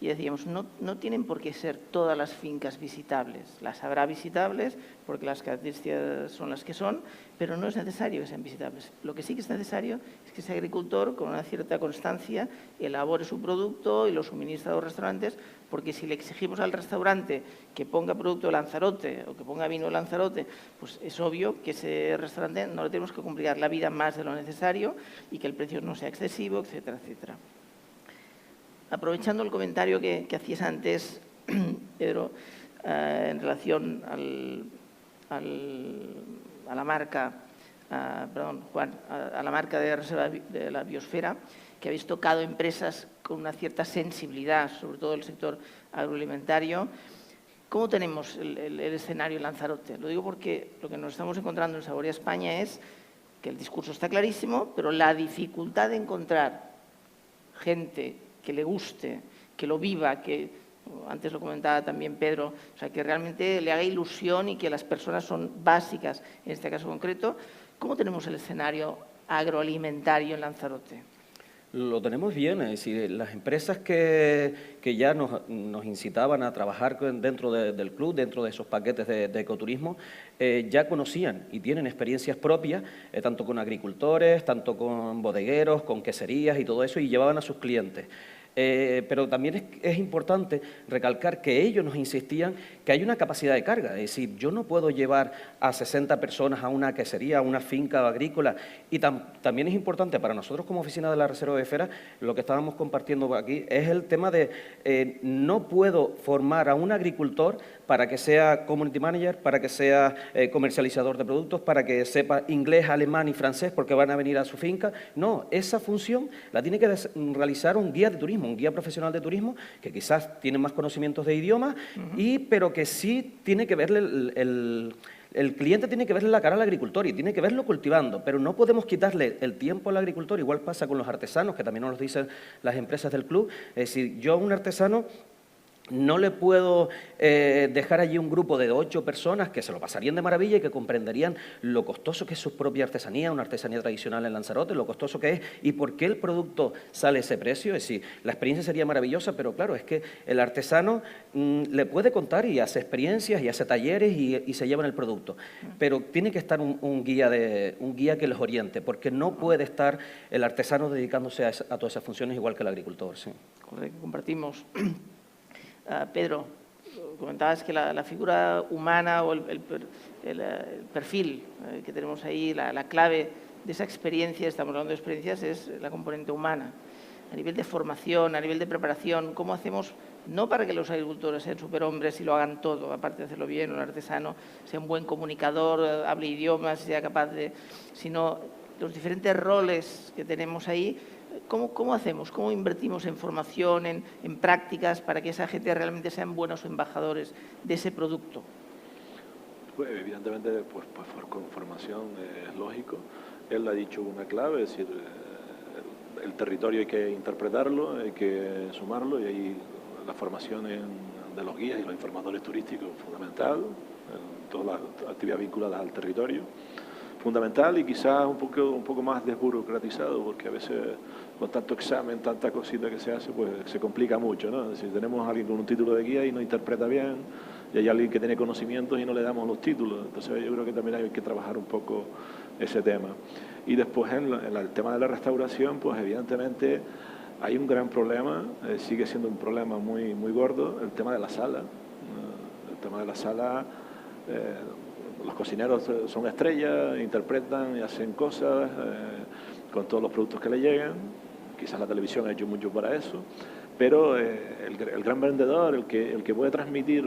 S2: y decíamos, no tienen por qué ser todas las fincas visitables. Las habrá visitables porque las características son las que son, pero no es necesario que sean visitables. Lo que sí que es necesario es que ese agricultor, con una cierta constancia, elabore su producto y lo suministre a los restaurantes, porque si le exigimos al restaurante que ponga producto de Lanzarote o que ponga vino de Lanzarote, pues es obvio que ese restaurante no le tenemos que complicar la vida más de lo necesario y que el precio no sea excesivo, etcétera, etcétera. Aprovechando el comentario que hacías antes, Pedro, en relación a la marca, Juan, a la marca de reserva de la biosfera, que habéis tocado empresas con una cierta sensibilidad, sobre todo el sector agroalimentario. ¿Cómo tenemos el escenario en Lanzarote? Lo digo porque lo que nos estamos encontrando en Saborea España es que el discurso está clarísimo, pero la dificultad de encontrar gente que le guste, que lo viva, que antes lo comentaba también Pedro, o sea, que realmente le haga ilusión y que las personas son básicas, en este caso concreto. ¿Cómo tenemos el escenario agroalimentario en Lanzarote?
S3: Lo tenemos bien, es decir, las empresas que ya nos incitaban a trabajar dentro del club, dentro de esos paquetes de ecoturismo, ya conocían y tienen experiencias propias, tanto con agricultores, tanto con bodegueros, con queserías y todo eso, y llevaban a sus clientes. Pero también es importante recalcar que ellos nos insistían que hay una capacidad de carga, es decir, yo no puedo llevar a 60 personas a una quesería, a una finca agrícola, y también es importante para nosotros como oficina de la Reserva Biosfera, lo que estábamos compartiendo aquí es el tema de no puedo formar a un agricultor para que sea community manager, para que sea comercializador de productos, para que sepa inglés, alemán y francés porque van a venir a su finca. No, esa función la tiene que realizar un guía de turismo, un guía profesional de turismo, que quizás tiene más conocimientos de idioma, pero que sí tiene que verle el cliente tiene que verle la cara al agricultor y tiene que verlo cultivando, pero no podemos quitarle el tiempo al agricultor. Igual pasa con los artesanos, que también nos lo dicen las empresas del club. Es decir, yo a un artesano no le puedo dejar allí un grupo de 8 personas que se lo pasarían de maravilla y que comprenderían lo costoso que es su propia artesanía, una artesanía tradicional en Lanzarote, lo costoso que es y por qué el producto sale ese precio. Es decir, la experiencia sería maravillosa, pero claro, es que el artesano le puede contar y hace experiencias y hace talleres y se llevan el producto, pero tiene que estar un guía que los oriente, porque no puede estar el artesano dedicándose a todas esas funciones igual que el agricultor. Sí.
S2: Correcto, compartimos. Pedro, comentabas que la figura humana o el perfil que tenemos ahí, la clave de esa experiencia, estamos hablando de experiencias, es la componente humana. A nivel de formación, a nivel de preparación, ¿cómo hacemos, no para que los agricultores sean superhombres y lo hagan todo, aparte de hacerlo bien, o el artesano sea un buen comunicador, hable idiomas, sea capaz de, sino los diferentes roles que tenemos ahí? ¿Cómo hacemos? ¿Cómo invertimos en formación, en prácticas, para que esa gente realmente sean buenos embajadores de ese producto?
S4: Pues, evidentemente, pues con formación es lógico. Él ha dicho una clave, es decir, el territorio hay que interpretarlo, hay que sumarlo, y ahí la formación de los guías y los informadores turísticos es fundamental, en todas las actividades vinculadas al territorio. fundamental y quizás un poco más desburocratizado, porque a veces con tanto examen, tanta cosita que se hace, pues se complica mucho, ¿no? Es decir, tenemos a alguien con un título de guía y no interpreta bien, y hay alguien que tiene conocimientos y no le damos los títulos. Entonces yo creo que también hay que trabajar un poco ese tema. Y después en el tema de la restauración, pues evidentemente hay un gran problema, sigue siendo un problema muy gordo, el tema de la sala. El tema de la sala, los cocineros son estrellas, interpretan y hacen cosas con todos los productos que le llegan. Quizás la televisión ha hecho mucho para eso, pero el gran vendedor, el que puede transmitir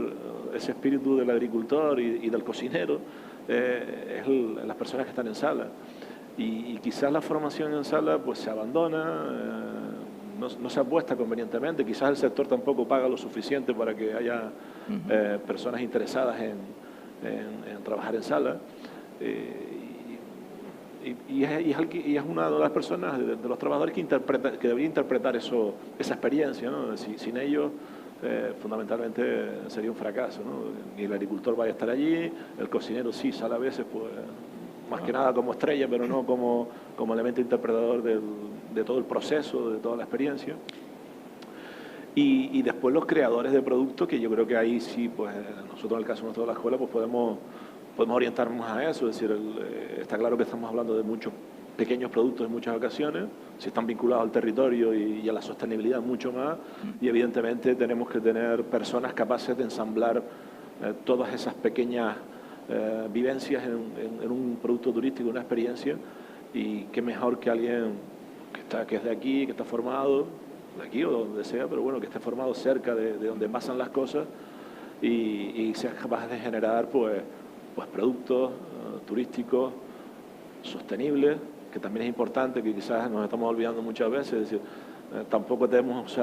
S4: ese espíritu del agricultor y del cocinero, es las personas que están en sala. Y quizás la formación en sala pues se abandona, no se apuesta convenientemente, quizás el sector tampoco paga lo suficiente para que haya personas interesadas en trabajar en sala. Y es una de las personas, de los trabajadores que debería interpretar esa experiencia, ¿no? Sin ellos, fundamentalmente sería un fracaso, ¿no? Ni el agricultor vaya a estar allí, el cocinero sí sale a veces, pues, más que nada como estrella, pero no como elemento interpretador de todo el proceso, de toda la experiencia. Y después los creadores de productos, que yo creo que ahí sí, pues nosotros en el caso nuestro de la escuela, pues podemos orientarnos a eso. Es decir, está claro que estamos hablando de muchos pequeños productos en muchas ocasiones, si están vinculados al territorio y a la sostenibilidad mucho más, y evidentemente tenemos que tener personas capaces de ensamblar todas esas pequeñas vivencias en un producto turístico, una experiencia, y qué mejor que alguien que es de aquí, que está formado, de aquí o donde sea, pero bueno, que esté formado cerca de donde pasan las cosas y sea capaz de generar pues productos turísticos sostenibles, que también es importante, que quizás nos estamos olvidando muchas veces. Es decir, tampoco debemos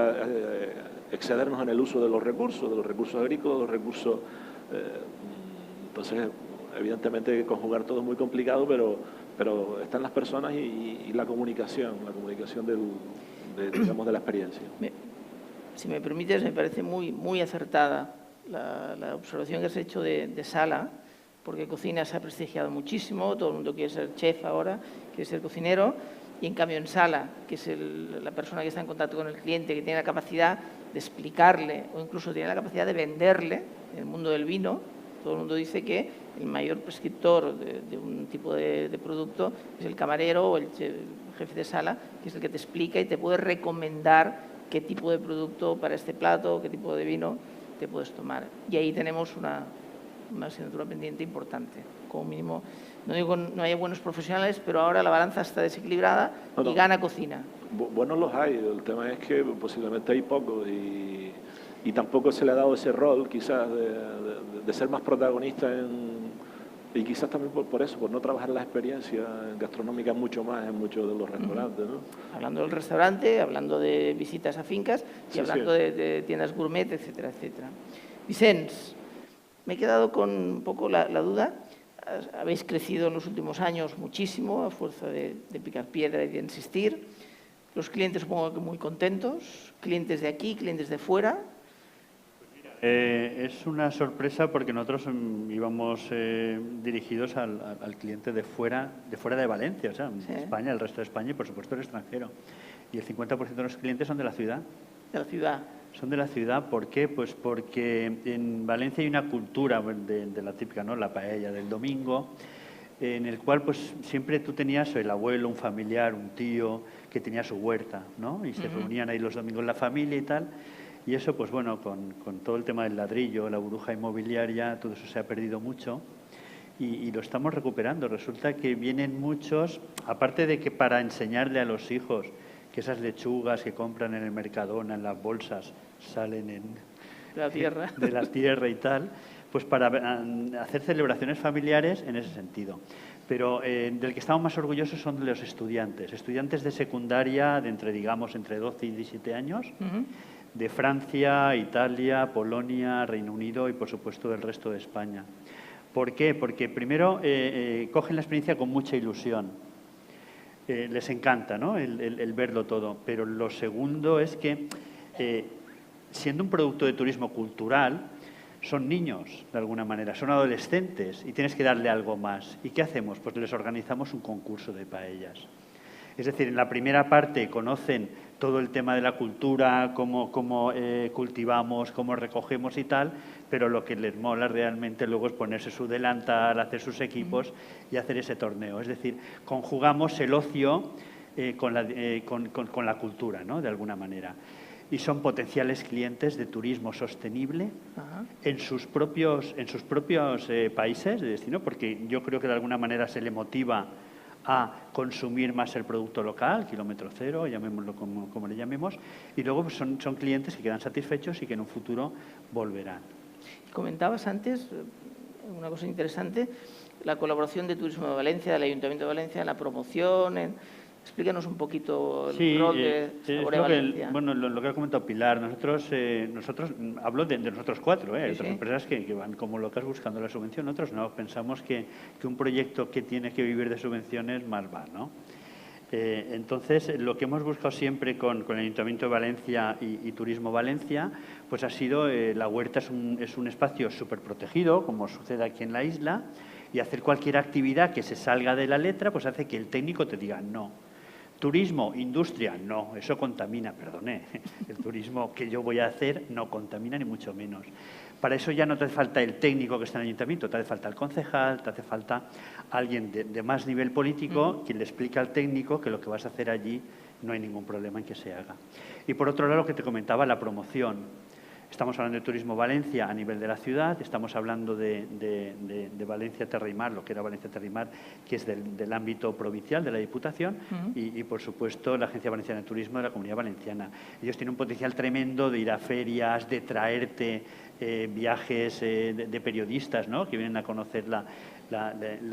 S4: excedernos en el uso de los recursos agrícolas, los recursos. Entonces, evidentemente, conjugar todo es muy complicado, pero están las personas y la comunicación digamos, de la experiencia.
S2: Si me permites, me parece muy acertada la observación que has hecho de sala, porque cocina se ha prestigiado muchísimo, todo el mundo quiere ser chef ahora, quiere ser cocinero, y en cambio en sala, que es la persona que está en contacto con el cliente, que tiene la capacidad de explicarle o incluso tiene la capacidad de venderle, en el mundo del vino, todo el mundo dice que el mayor prescriptor de un tipo de producto es el camarero o el jefe de sala, que es el que te explica y te puede recomendar qué tipo de producto para este plato, qué tipo de vino te puedes tomar. Y ahí tenemos una asignatura pendiente importante. Como mínimo, no digo no hay buenos profesionales, pero ahora la balanza está desequilibrada y gana cocina.
S4: Buenos los hay, el tema es que posiblemente hay pocos y tampoco se le ha dado ese rol quizás de ser más protagonista y quizás también por eso, por no trabajar la experiencia gastronómica mucho más en muchos de los restaurantes, ¿no?
S2: Hablando del restaurante, hablando de visitas a fincas y hablando de tiendas gourmet, etcétera, etcétera. Vicens, me he quedado con un poco la duda. Habéis crecido en los últimos años muchísimo a fuerza de picar piedra y de insistir. Los clientes supongo que muy contentos, clientes de aquí, clientes de fuera.
S5: Es una sorpresa porque nosotros íbamos dirigidos al cliente de fuera de Valencia, o sea, sí. España, el resto de España y por supuesto el extranjero. Y el 50% de los clientes son de la ciudad.
S2: De la ciudad.
S5: Son de la ciudad, ¿por qué? Pues porque en Valencia hay una cultura de la típica, ¿no? La paella del domingo, en el cual pues siempre tú tenías el abuelo, un familiar, un tío que tenía su huerta, ¿no? Y se reunían ahí los domingos la familia y tal. Y eso, pues bueno, con todo el tema del ladrillo, la burbuja inmobiliaria, todo eso se ha perdido mucho y lo estamos recuperando. Resulta que vienen muchos, aparte de que para enseñarle a los hijos que esas lechugas que compran en el Mercadona, en las bolsas, salen
S2: de la tierra.
S5: De la tierra y tal, pues para hacer celebraciones familiares en ese sentido. Pero del que estamos más orgullosos son de los estudiantes de secundaria de entre 12 y 17 años, de Francia, Italia, Polonia, Reino Unido y, por supuesto, del resto de España. ¿Por qué? Porque primero cogen la experiencia con mucha ilusión. Les encanta, ¿no? el verlo todo. Pero lo segundo es que, siendo un producto de turismo cultural, son niños, de alguna manera, son adolescentes y tienes que darle algo más. ¿Y qué hacemos? Pues les organizamos un concurso de paellas. Es decir, en la primera parte conocen todo el tema de la cultura, cómo cultivamos, cómo recogemos y tal, pero lo que les mola realmente luego es ponerse su delantal, hacer sus equipos y hacer ese torneo. Es decir, conjugamos el ocio con la cultura, ¿no? De alguna manera. Y son potenciales clientes de turismo sostenible en sus propios países de destino, porque yo creo que de alguna manera se le motiva a consumir más el producto local, kilómetro cero, llamémoslo como le llamemos, y luego pues, son clientes que quedan satisfechos y que en un futuro volverán.
S2: Comentabas antes una cosa interesante, la colaboración de Turismo de Valencia, del Ayuntamiento de Valencia, en la promoción, explícanos un poquito el rol de Saborea Valencia.
S5: Bueno, lo que ha comentado Pilar, nosotros hablo de nosotros cuatro,
S2: Sí,
S5: otras empresas que van como locas buscando la subvención, nosotros no, pensamos que un proyecto que tiene que vivir de subvenciones más va, ¿no? Entonces, lo que hemos buscado siempre con el Ayuntamiento de Valencia y Turismo Valencia, pues ha sido, la huerta es un espacio súper protegido, como sucede aquí en la isla, y hacer cualquier actividad que se salga de la letra, pues hace que el técnico te diga no. Turismo, industria, no, eso contamina, perdone. El turismo que yo voy a hacer no contamina ni mucho menos. Para eso ya no te hace falta el técnico que está en el ayuntamiento, te hace falta el concejal, te hace falta alguien de más nivel político quien le explica al técnico que lo que vas a hacer allí no hay ningún problema en que se haga. Y por otro lado, lo que te comentaba, la promoción. Estamos hablando de Turismo Valencia a nivel de la ciudad, estamos hablando de Valencia Terra y Mar, lo que era Valencia Terra y Mar, que es del ámbito provincial de la Diputación, y por supuesto la Agencia Valenciana de Turismo de la Comunidad Valenciana. Ellos tienen un potencial tremendo de ir a ferias, de traerte viajes de periodistas, ¿no?, que vienen a conocer la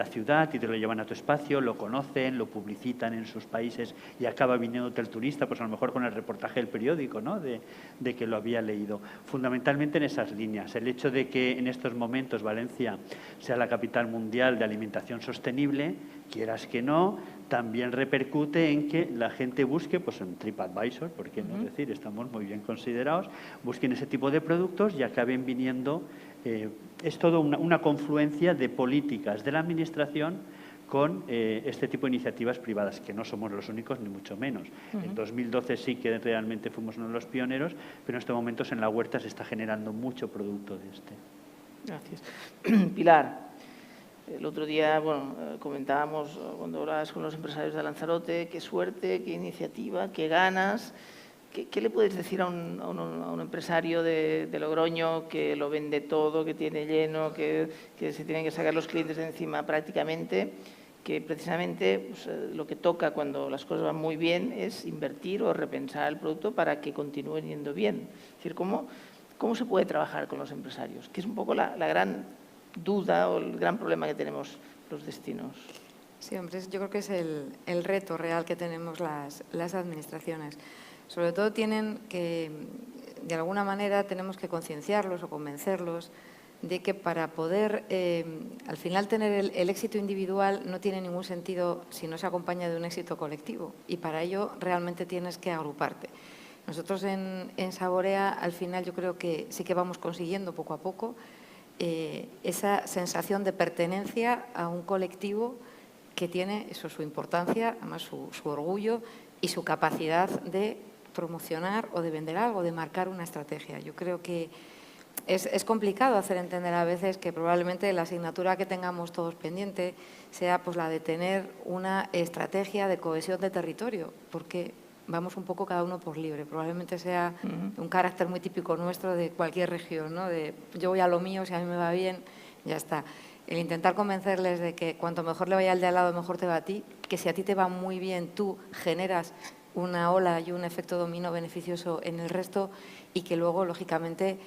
S5: ciudad y te lo llevan a tu espacio, lo conocen, lo publicitan en sus países y acaba viniéndote el turista, pues a lo mejor con el reportaje del periódico, ¿no?, de que lo había leído. Fundamentalmente en esas líneas. El hecho de que en estos momentos Valencia sea la capital mundial de alimentación sostenible, quieras que no, también repercute en que la gente busque, pues en TripAdvisor, por qué no decir, estamos muy bien considerados, busquen ese tipo de productos y acaben viniendo. Es todo una confluencia de políticas de la Administración con este tipo de iniciativas privadas, que no somos los únicos ni mucho menos. En 2012 sí que realmente fuimos uno de los pioneros, pero en estos momentos en la huerta se está generando mucho producto de este.
S2: Gracias. Pilar. El otro día, bueno, comentábamos cuando hablabas con los empresarios de Lanzarote, qué suerte, qué iniciativa, qué ganas. ¿Qué le puedes decir a un empresario de Logroño que lo vende todo, que tiene lleno, que se tienen que sacar los clientes de encima prácticamente, que precisamente pues, lo que toca cuando las cosas van muy bien es invertir o repensar el producto para que continúen yendo bien? Es decir, ¿cómo se puede trabajar con los empresarios? Que es un poco la gran duda o el gran problema que tenemos los destinos.
S6: Sí, hombre, yo creo que es el reto real que tenemos las administraciones. Sobre todo tienen que, de alguna manera, tenemos que concienciarlos o convencerlos de que para poder, al final, tener el éxito individual no tiene ningún sentido si no se acompaña de un éxito colectivo. Y para ello realmente tienes que agruparte. Nosotros en Saborea, al final, yo creo que sí que vamos consiguiendo poco a poco esa sensación de pertenencia a un colectivo que tiene eso, su importancia, además su orgullo y su capacidad de promocionar o de vender algo, de marcar una estrategia. Yo creo que es complicado hacer entender a veces que probablemente la asignatura que tengamos todos pendiente sea pues la de tener una estrategia de cohesión de territorio, porque vamos un poco cada uno por libre. Probablemente sea un carácter muy típico nuestro de cualquier región, ¿no? De yo voy a lo mío, si a mí me va bien, ya está. El intentar convencerles de que cuanto mejor le vaya al de al lado, mejor te va a ti, que si a ti te va muy bien, tú generas una ola y un efecto dominó beneficioso en el resto y que luego, lógicamente,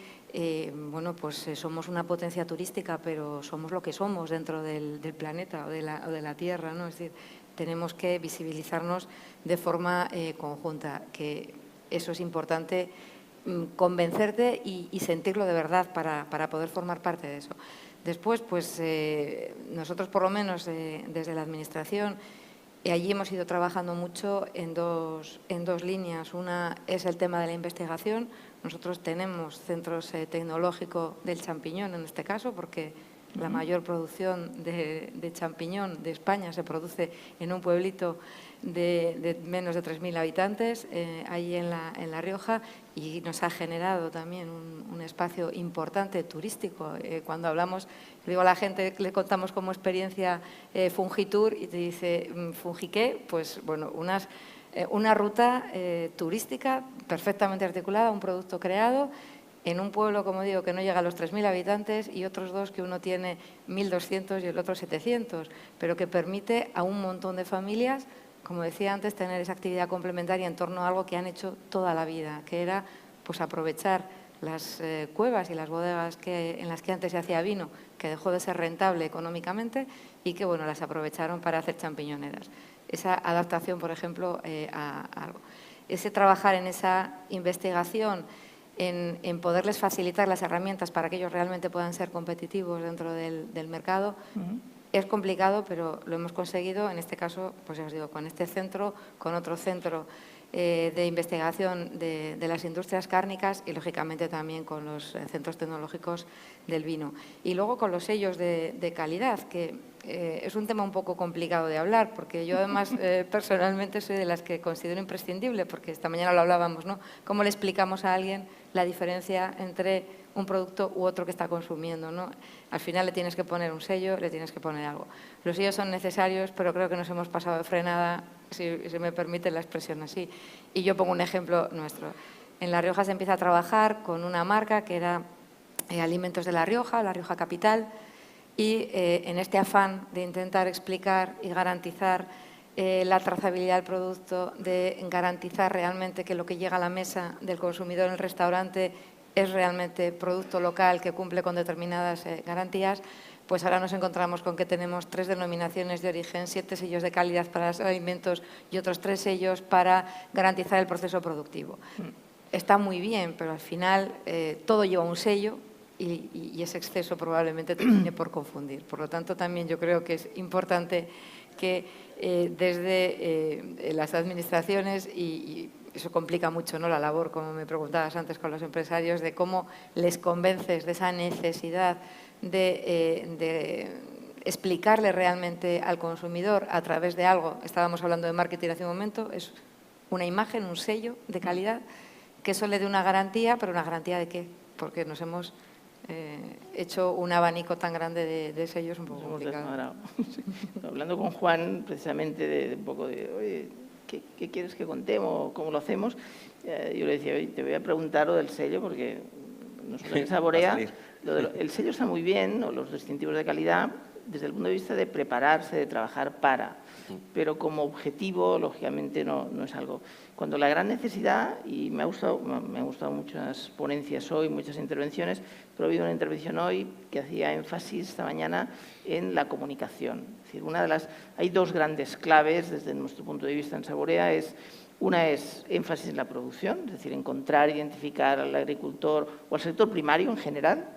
S6: bueno, pues somos una potencia turística, pero somos lo que somos dentro del planeta o de la Tierra, ¿no? Es decir, tenemos que visibilizarnos de forma conjunta, que eso es importante, convencerte y sentirlo de verdad para poder formar parte de eso. Después, pues nosotros por lo menos desde la Administración, allí hemos ido trabajando mucho en dos líneas. Una es el tema de la investigación. Nosotros tenemos centros tecnológicos del champiñón en este caso, porque la mayor producción de champiñón de España se produce en un pueblito de menos de 3.000 habitantes, ahí en La Rioja, y nos ha generado también un espacio importante turístico. Cuando hablamos, digo a la gente, le contamos como experiencia Fungitour y te dice, ¿Fungi qué? Pues bueno, una ruta turística perfectamente articulada, un producto creado en un pueblo, como digo, que no llega a los 3.000 habitantes y otros dos que uno tiene 1.200 y el otro 700, pero que permite a un montón de familias, como decía antes, tener esa actividad complementaria en torno a algo que han hecho toda la vida, que era pues aprovechar las cuevas y las bodegas en las que antes se hacía vino, que dejó de ser rentable económicamente y que bueno, las aprovecharon para hacer champiñoneras. Esa adaptación, por ejemplo, a algo. Ese trabajar en esa investigación, en poderles facilitar las herramientas para que ellos realmente puedan ser competitivos dentro del mercado, es complicado, pero lo hemos conseguido, en este caso, pues ya os digo, con este centro, con otro centro de investigación de las industrias cárnicas y, lógicamente, también con los centros tecnológicos del vino. Y luego con los sellos de calidad, que es un tema un poco complicado de hablar, porque yo además personalmente soy de las que considero imprescindible, porque esta mañana lo hablábamos, ¿no? ¿Cómo le explicamos a alguien la diferencia entre un producto u otro que está consumiendo, ¿no? Al final le tienes que poner un sello, le tienes que poner algo. Los sellos son necesarios, pero creo que nos hemos pasado de frenada, si se me permite la expresión así. Y yo pongo un ejemplo nuestro. En La Rioja se empieza a trabajar con una marca que era Alimentos de La Rioja Capital, y en este afán de intentar explicar y garantizar la trazabilidad del producto, de garantizar realmente que lo que llega a la mesa del consumidor en el restaurante es realmente producto local que cumple con determinadas garantías, pues ahora nos encontramos con que tenemos 3 denominaciones de origen, 7 sellos de calidad para los alimentos y otros 3 sellos para garantizar el proceso productivo. Está muy bien, pero al final todo lleva un sello y ese exceso probablemente termine por confundir. Por lo tanto, también yo creo que es importante que desde las administraciones, y eso complica mucho, ¿no?, la labor, como me preguntabas antes, con los empresarios, de cómo les convences de esa necesidad de explicarle realmente al consumidor a través de algo. Estábamos hablando de marketing hace un momento, es una imagen, un sello de calidad, que eso le dé una garantía, pero ¿una garantía de qué? Porque nos hemos hecho un abanico tan grande de sellos un poco complicado.
S2: Hablando con Juan, precisamente, de un poco de, oye, ¿qué quieres que contemos? ¿Cómo lo hacemos? Yo le decía, oye, te voy a preguntar lo del sello, porque nosotros en Saborea, el sello está muy bien, ¿no?, los distintivos de calidad, desde el punto de vista de prepararse, de trabajar para, pero como objetivo, lógicamente, no es algo. Cuando la gran necesidad, y me han gustado muchas ponencias hoy, muchas intervenciones, pero ha habido una intervención hoy que hacía énfasis esta mañana en la comunicación. Es decir, hay 2 grandes claves desde nuestro punto de vista en Saborea. Una es énfasis en la producción, es decir, encontrar, identificar al agricultor o al sector primario en general,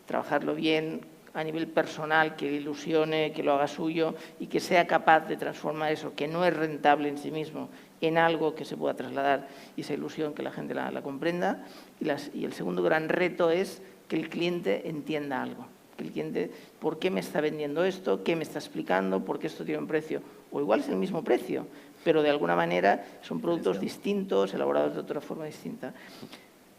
S2: trabajarlo bien a nivel personal, que ilusione, que lo haga suyo y que sea capaz de transformar eso, que no es rentable en sí mismo, en algo que se pueda trasladar y esa ilusión que la gente la comprenda. Y el segundo gran reto es que el cliente entienda algo. Que el cliente, ¿por qué me está vendiendo esto? ¿Qué me está explicando? ¿Por qué esto tiene un precio? O igual es el mismo precio, pero de alguna manera son productos distintos, elaborados de otra forma distinta.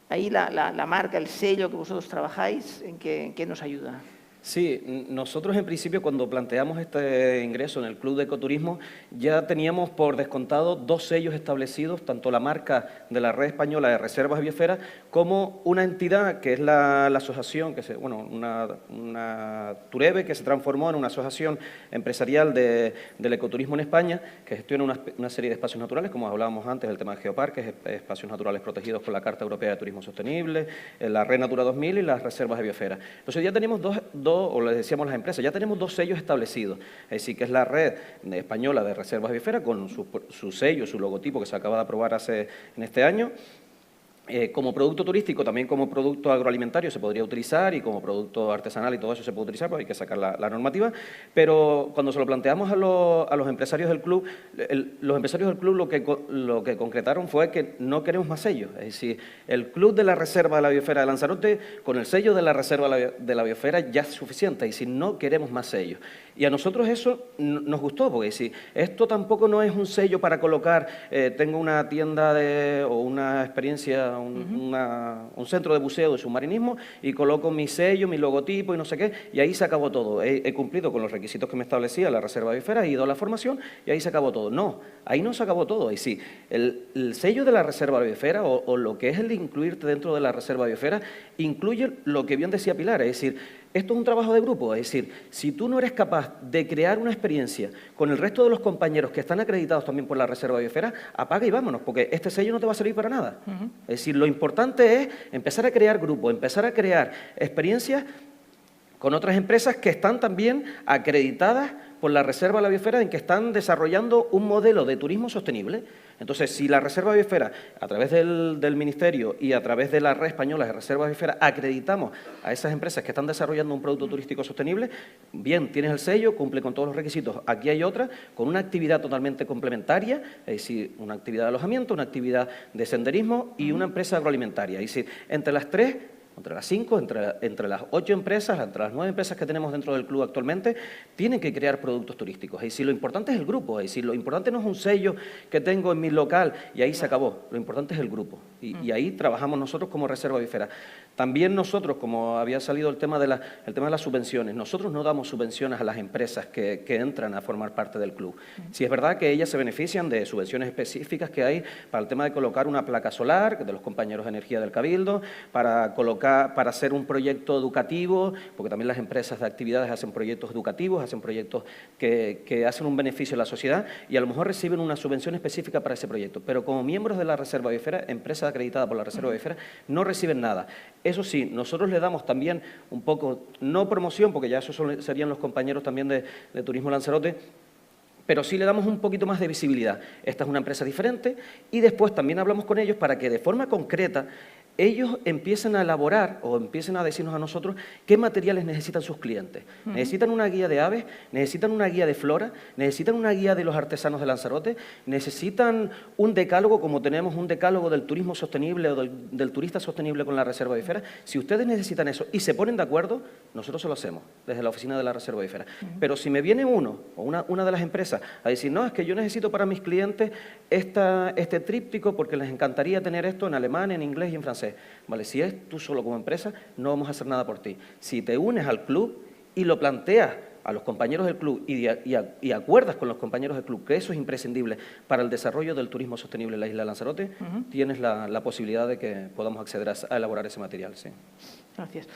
S2: Ahí la marca, el sello que vosotros trabajáis, ¿en qué nos ayuda?
S3: Sí, nosotros en principio cuando planteamos este ingreso en el Club de Ecoturismo ya teníamos por descontado 2 sellos establecidos, tanto la marca de la Red Española de Reservas Biosferas como una entidad que es la asociación, una Turebe, que se transformó en una asociación empresarial del ecoturismo en España, que gestiona una serie de espacios naturales, como hablábamos antes, el tema de geoparques, espacios naturales protegidos por la Carta Europea de Turismo Sostenible, la Red Natura 2000 y las reservas de biosfera. Entonces ya tenemos o les decíamos las empresas, ya tenemos 2 sellos establecidos, es decir, que es la Red Española de Reservas Biosfera con su sello, su logotipo que se acaba de aprobar en este año, Como producto turístico, también como producto agroalimentario se podría utilizar y como producto artesanal y todo eso se puede utilizar, pues hay que sacar la normativa. Pero cuando se lo planteamos a los empresarios del club, los empresarios del club lo que concretaron fue que no queremos más sellos. Es decir, el club de la Reserva de la Biosfera de Lanzarote, con el sello de la Reserva de la Biosfera ya es suficiente, es decir, no queremos más sellos. Y a nosotros eso nos gustó, porque es decir, esto tampoco no es un sello para colocar, tengo una tienda o una experiencia, un centro de buceo de submarinismo y coloco mi sello, mi logotipo y no sé qué, y ahí se acabó todo. He cumplido con los requisitos que me establecía la Reserva Biosfera, he ido a la formación y ahí se acabó todo. No, ahí no se acabó todo. Es decir, el sello de la Reserva Biosfera o lo que es el de incluirte dentro de la Reserva Biosfera incluye lo que bien decía Pilar, es decir, esto es un trabajo de grupo, es decir, si tú no eres capaz de crear una experiencia con el resto de los compañeros que están acreditados también por la Reserva Biosfera, apaga y vámonos, porque este sello no te va a servir para nada. Es decir, lo importante es empezar a crear grupos, empezar a crear experiencias con otras empresas que están también acreditadas por la Reserva de la Biosfera en que están desarrollando un modelo de turismo sostenible. Entonces, si la Reserva Biosfera, a través del Ministerio y a través de la Red Española de Reservas Biosfera, acreditamos a esas empresas que están desarrollando un producto turístico sostenible, bien, tienes el sello, cumple con todos los requisitos. Aquí hay otra, con una actividad totalmente complementaria, es decir, una actividad de alojamiento, una actividad de senderismo y una empresa agroalimentaria. Es decir, entre las tres, entre las 5, entre las 8 empresas, entre las 9 empresas que tenemos dentro del club actualmente, tienen que crear productos turísticos. Es decir, lo importante es el grupo, es decir, lo importante no es un sello que tengo en mi local y ahí se acabó, lo importante es el grupo. Y ahí trabajamos nosotros como Reserva Biosfera. También nosotros, como había salido el tema de las subvenciones, nosotros no damos subvenciones a las empresas que entran a formar parte del club. Sí es verdad que ellas se benefician de subvenciones específicas que hay para el tema de colocar una placa solar, de los compañeros de energía del Cabildo, para hacer un proyecto educativo, porque también las empresas de actividades hacen proyectos educativos, hacen proyectos que hacen un beneficio a la sociedad y a lo mejor reciben una subvención específica para ese proyecto. Pero como miembros de la Reserva Biosfera, empresa acreditada por la Reserva Biosfera, no reciben nada. Eso sí, nosotros le damos también un poco, no promoción, porque ya eso serían los compañeros también de Turismo Lanzarote, pero sí le damos un poquito más de visibilidad. Esta es una empresa diferente y después también hablamos con ellos para que de forma concreta ellos empiecen a elaborar o empiecen a decirnos a nosotros qué materiales necesitan sus clientes. Necesitan una guía de aves, necesitan una guía de flora, necesitan una guía de los artesanos de Lanzarote, necesitan un decálogo, como tenemos un decálogo del turismo sostenible o del turista sostenible con la Reserva Biosfera. Si ustedes necesitan eso y se ponen de acuerdo, nosotros se lo hacemos desde la oficina de la Reserva Biosfera. Pero si me viene uno o una de las empresas a decir, no, es que yo necesito para mis clientes este tríptico porque les encantaría tener esto en alemán, en inglés y en francés. Vale, si es tú solo como empresa, no vamos a hacer nada por ti. Si te unes al club y lo planteas a los compañeros del club y acuerdas con los compañeros del club que eso es imprescindible para el desarrollo del turismo sostenible en la isla de Lanzarote, tienes la posibilidad de que podamos acceder a elaborar ese material. Sí.
S2: Gracias.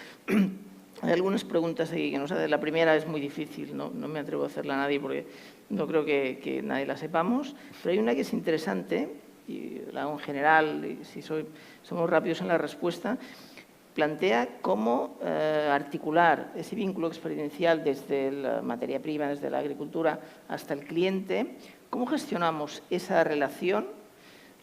S2: Hay algunas preguntas aquí que nos hacen. La primera es muy difícil, no me atrevo a hacerla a nadie porque no creo que nadie la sepamos, pero hay una que es interesante y la hago en general, y si somos rápidos en la respuesta, plantea cómo articular ese vínculo experiencial desde la materia prima, desde la agricultura hasta el cliente, cómo gestionamos esa relación,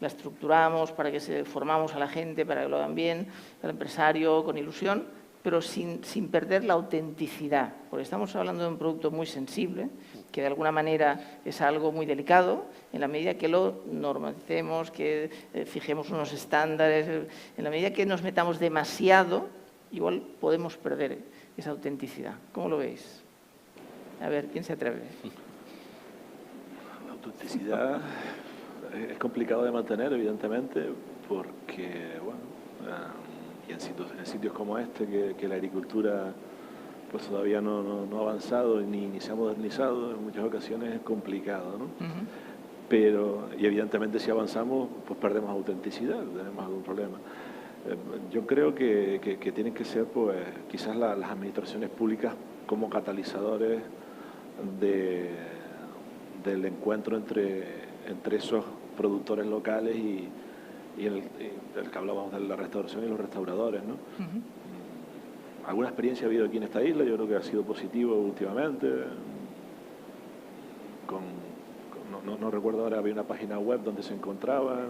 S2: la estructuramos para que formamos a la gente, para que lo hagan bien, al empresario con ilusión, pero sin perder la autenticidad, porque estamos hablando de un producto muy sensible, que de alguna manera es algo muy delicado, en la medida que lo normalicemos, que fijemos unos estándares, en la medida que nos metamos demasiado, igual podemos perder esa autenticidad. ¿Cómo lo veis? A ver, ¿quién se atreve?
S4: La autenticidad es complicado de mantener, evidentemente, porque, bueno, y en sitios como este, que la agricultura pues todavía no ha avanzado ni se ha modernizado, en muchas ocasiones es complicado, ¿no? Pero, y evidentemente si avanzamos, pues perdemos autenticidad, tenemos algún problema. Yo creo que tienen que ser, pues, quizás las administraciones públicas como catalizadores del encuentro entre esos productores locales y el que hablábamos de la restauración y los restauradores, ¿no? Alguna experiencia ha habido aquí en esta isla, yo creo que ha sido positivo últimamente. No recuerdo ahora, había una página web donde se encontraban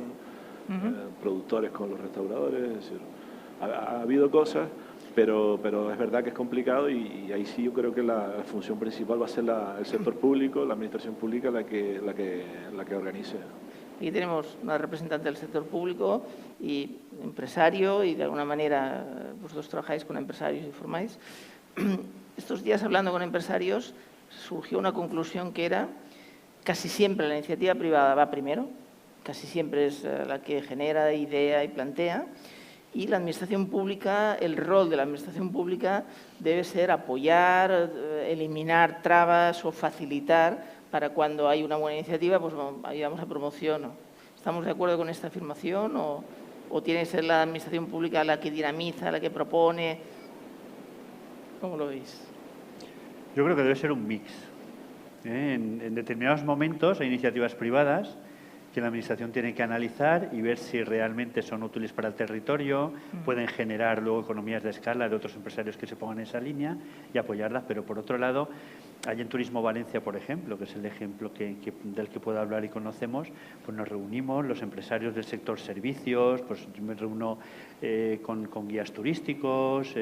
S4: productores con los restauradores. Es decir, ha habido cosas, pero es verdad que es complicado y ahí sí yo creo que la función principal va a ser el sector público, la administración pública la que organice.
S2: Aquí tenemos una representante del sector público y empresario, y de alguna manera vosotros trabajáis con empresarios y formáis. Estos días, hablando con empresarios, surgió una conclusión que era: casi siempre la iniciativa privada va primero, casi siempre es la que genera, idea y plantea, y la administración pública, el rol de la administración pública debe ser apoyar, eliminar trabas o facilitar para cuando hay una buena iniciativa, pues ayudamos a promoción. ¿Estamos de acuerdo con esta afirmación o tiene que ser la administración pública la que dinamiza, la que propone? ¿Cómo lo veis?
S5: Yo creo que debe ser un mix. En determinados momentos hay iniciativas privadas que la Administración tiene que analizar y ver si realmente son útiles para el territorio, pueden generar luego economías de escala de otros empresarios que se pongan en esa línea y apoyarlas. Pero, por otro lado, hay en Turismo Valencia, por ejemplo, que es el ejemplo del que puedo hablar y conocemos, pues nos reunimos los empresarios del sector servicios, pues yo me reúno con guías turísticos,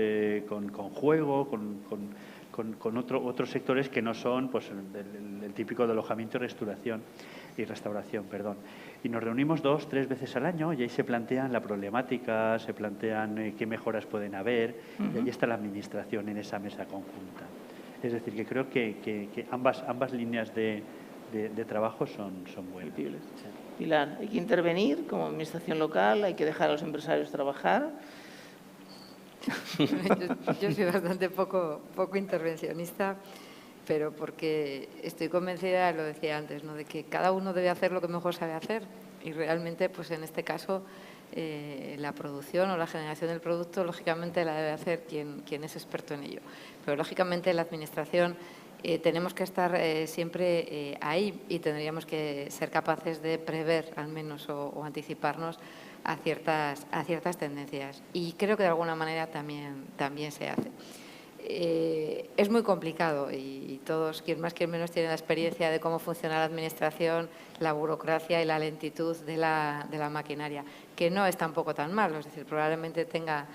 S5: con juego, con otros sectores que no son pues el típico de alojamiento y restauración, perdón. Y nos reunimos 2 o 3 veces al año y ahí se plantean la problemática, se plantean qué mejoras pueden haber, y ahí está la administración en esa mesa conjunta. Es decir, que creo que ambas líneas de trabajo son buenas. Sí.
S2: Pilar, hay que intervenir como administración local, hay que dejar a los empresarios trabajar.
S6: Yo soy bastante poco intervencionista, pero porque estoy convencida, lo decía antes, ¿no?, de que cada uno debe hacer lo que mejor sabe hacer, y realmente, pues en este caso, la producción o la generación del producto, lógicamente la debe hacer quien es experto en ello. Pero lógicamente la Administración tenemos que estar siempre ahí y tendríamos que ser capaces de prever al menos o anticiparnos a ciertas tendencias. Y creo que de alguna manera también se hace. Es muy complicado y todos, quien más quien menos, tiene la experiencia de cómo funciona la administración, la burocracia y la lentitud de la maquinaria, que no es tampoco tan malo, es decir, probablemente tenga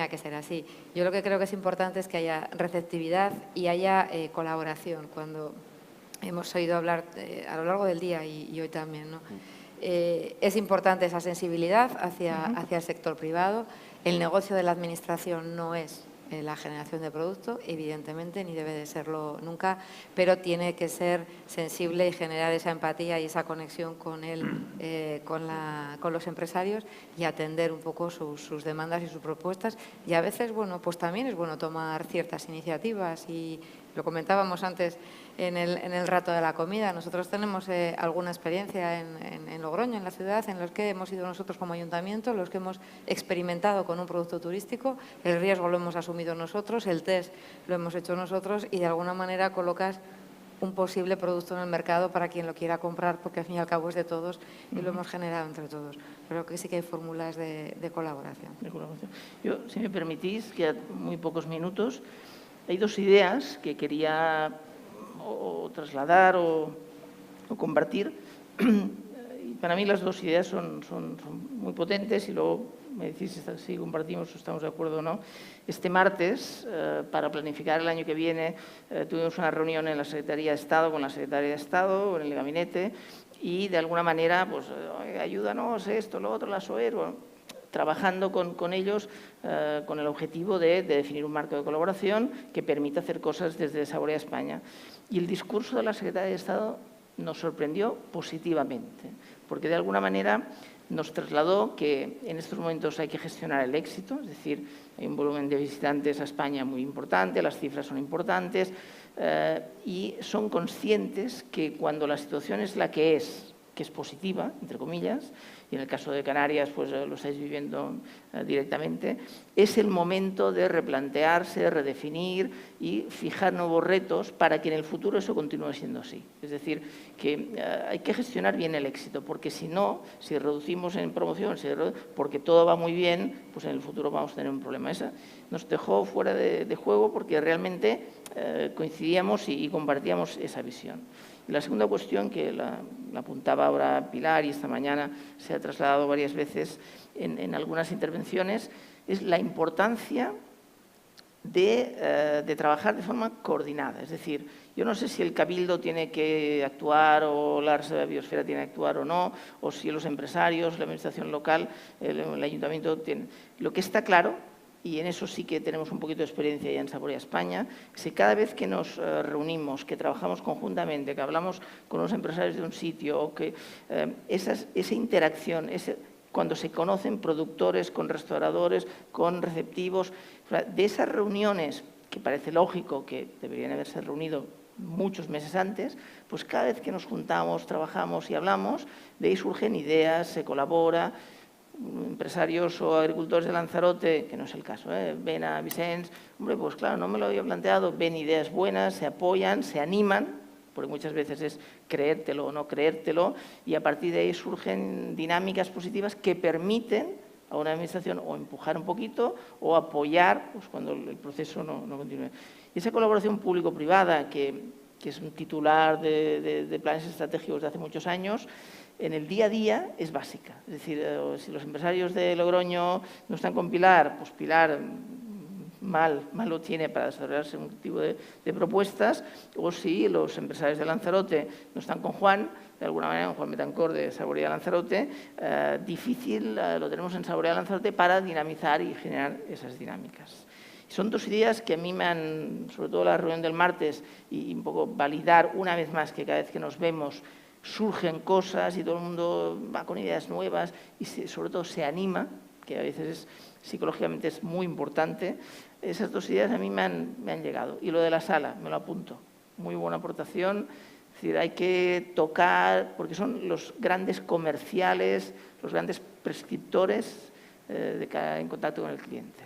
S6: que ser así. Yo lo que creo que es importante es que haya receptividad y haya colaboración. Cuando hemos oído hablar a lo largo del día y hoy también, ¿no?, es importante esa sensibilidad hacia el sector privado. El negocio de la administración no es la generación de producto, evidentemente, ni debe de serlo nunca, pero tiene que ser sensible y generar esa empatía y esa conexión con los empresarios y atender un poco sus demandas y sus propuestas. Y a veces, bueno, pues también es bueno tomar ciertas iniciativas, y lo comentábamos antes en el rato de la comida. Nosotros tenemos alguna experiencia en Logroño, en la ciudad, en los que hemos ido nosotros como ayuntamiento, los que hemos experimentado con un producto turístico. El riesgo lo hemos asumido nosotros, el test lo hemos hecho nosotros, y de alguna manera colocas un posible producto en el mercado para quien lo quiera comprar, porque al fin y al cabo es de todos y lo hemos generado entre todos. Pero que sí que hay fórmulas de colaboración.
S2: Yo, si me permitís, quedan muy pocos minutos. Hay 2 ideas que quería o trasladar o compartir. Y para mí las 2 ideas son muy potentes, y luego me decís si compartimos o estamos de acuerdo o no. Este martes, para planificar el año que viene, tuvimos una reunión en la Secretaría de Estado, con la Secretaria de Estado, en el gabinete, y de alguna manera, pues, ayúdanos, esto, lo otro, la SOER, bueno, trabajando con ellos con el objetivo de definir un marco de colaboración que permita hacer cosas desde Saborea España. Y el discurso de la Secretaria de Estado nos sorprendió positivamente, porque de alguna manera nos trasladó que en estos momentos hay que gestionar el éxito, es decir, hay un volumen de visitantes a España muy importante, las cifras son importantes, y son conscientes que cuando la situación es la que es positiva, entre comillas, y en el caso de Canarias pues lo estáis viviendo directamente, es el momento de replantearse, redefinir y fijar nuevos retos para que en el futuro eso continúe siendo así. Es decir, que hay que gestionar bien el éxito, porque si no, si reducimos en promoción, porque todo va muy bien, pues en el futuro vamos a tener un problema. Esa nos dejó fuera de juego porque realmente coincidíamos y compartíamos esa visión. Y la segunda cuestión, que la apuntaba ahora Pilar y esta mañana se ha trasladado varias veces en algunas intervenciones, es la importancia de trabajar de forma coordinada. Es decir, yo no sé si el Cabildo tiene que actuar o la Reserva de Biosfera tiene que actuar o no, o si los empresarios, la administración local, el ayuntamiento tienen. Lo que está claro, y en eso sí que tenemos un poquito de experiencia ya en Saborea España, es que cada vez que nos reunimos, que trabajamos conjuntamente, que hablamos con los empresarios de un sitio, o que esa interacción, cuando se conocen productores con restauradores, con receptivos, de esas reuniones, que parece lógico que deberían haberse reunido muchos meses antes, pues cada vez que nos juntamos, trabajamos y hablamos, de ahí surgen ideas, se colabora. Empresarios o agricultores de Lanzarote, que no es el caso, ven a Vicens, hombre, pues claro, no me lo había planteado, ven ideas buenas, se apoyan, se animan, porque muchas veces es creértelo o no creértelo, y a partir de ahí surgen dinámicas positivas que permiten a una administración o empujar un poquito o apoyar pues, cuando el proceso no continúe. Y esa colaboración público-privada, que es un titular de planes estratégicos de hace muchos años, en el día a día es básica. Es decir, si los empresarios de Logroño no están con Pilar, pues Pilar mal lo tiene para desarrollarse un tipo de propuestas, o si los empresarios de Lanzarote no están con Juan, de alguna manera, con Juan Betancor de Saborea Lanzarote, difícil lo tenemos en Saborea Lanzarote para dinamizar y generar esas dinámicas. Son dos ideas que a mí me han, sobre todo la reunión del martes, y un poco validar una vez más que cada vez que nos vemos surgen cosas y todo el mundo va con ideas nuevas y sobre todo se anima, que a veces psicológicamente es muy importante. Esas dos ideas a mí me han llegado. Y lo de la sala, me lo apunto. Muy buena aportación. Es decir, hay que tocar, porque son los grandes comerciales, los grandes prescriptores en contacto con el cliente.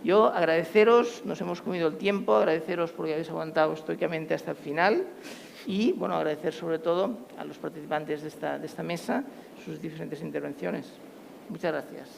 S2: Yo agradeceros, nos hemos comido el tiempo, agradeceros porque habéis aguantado estoicamente hasta el final. Y, bueno, agradecer sobre todo a los participantes de esta mesa sus diferentes intervenciones. Muchas gracias.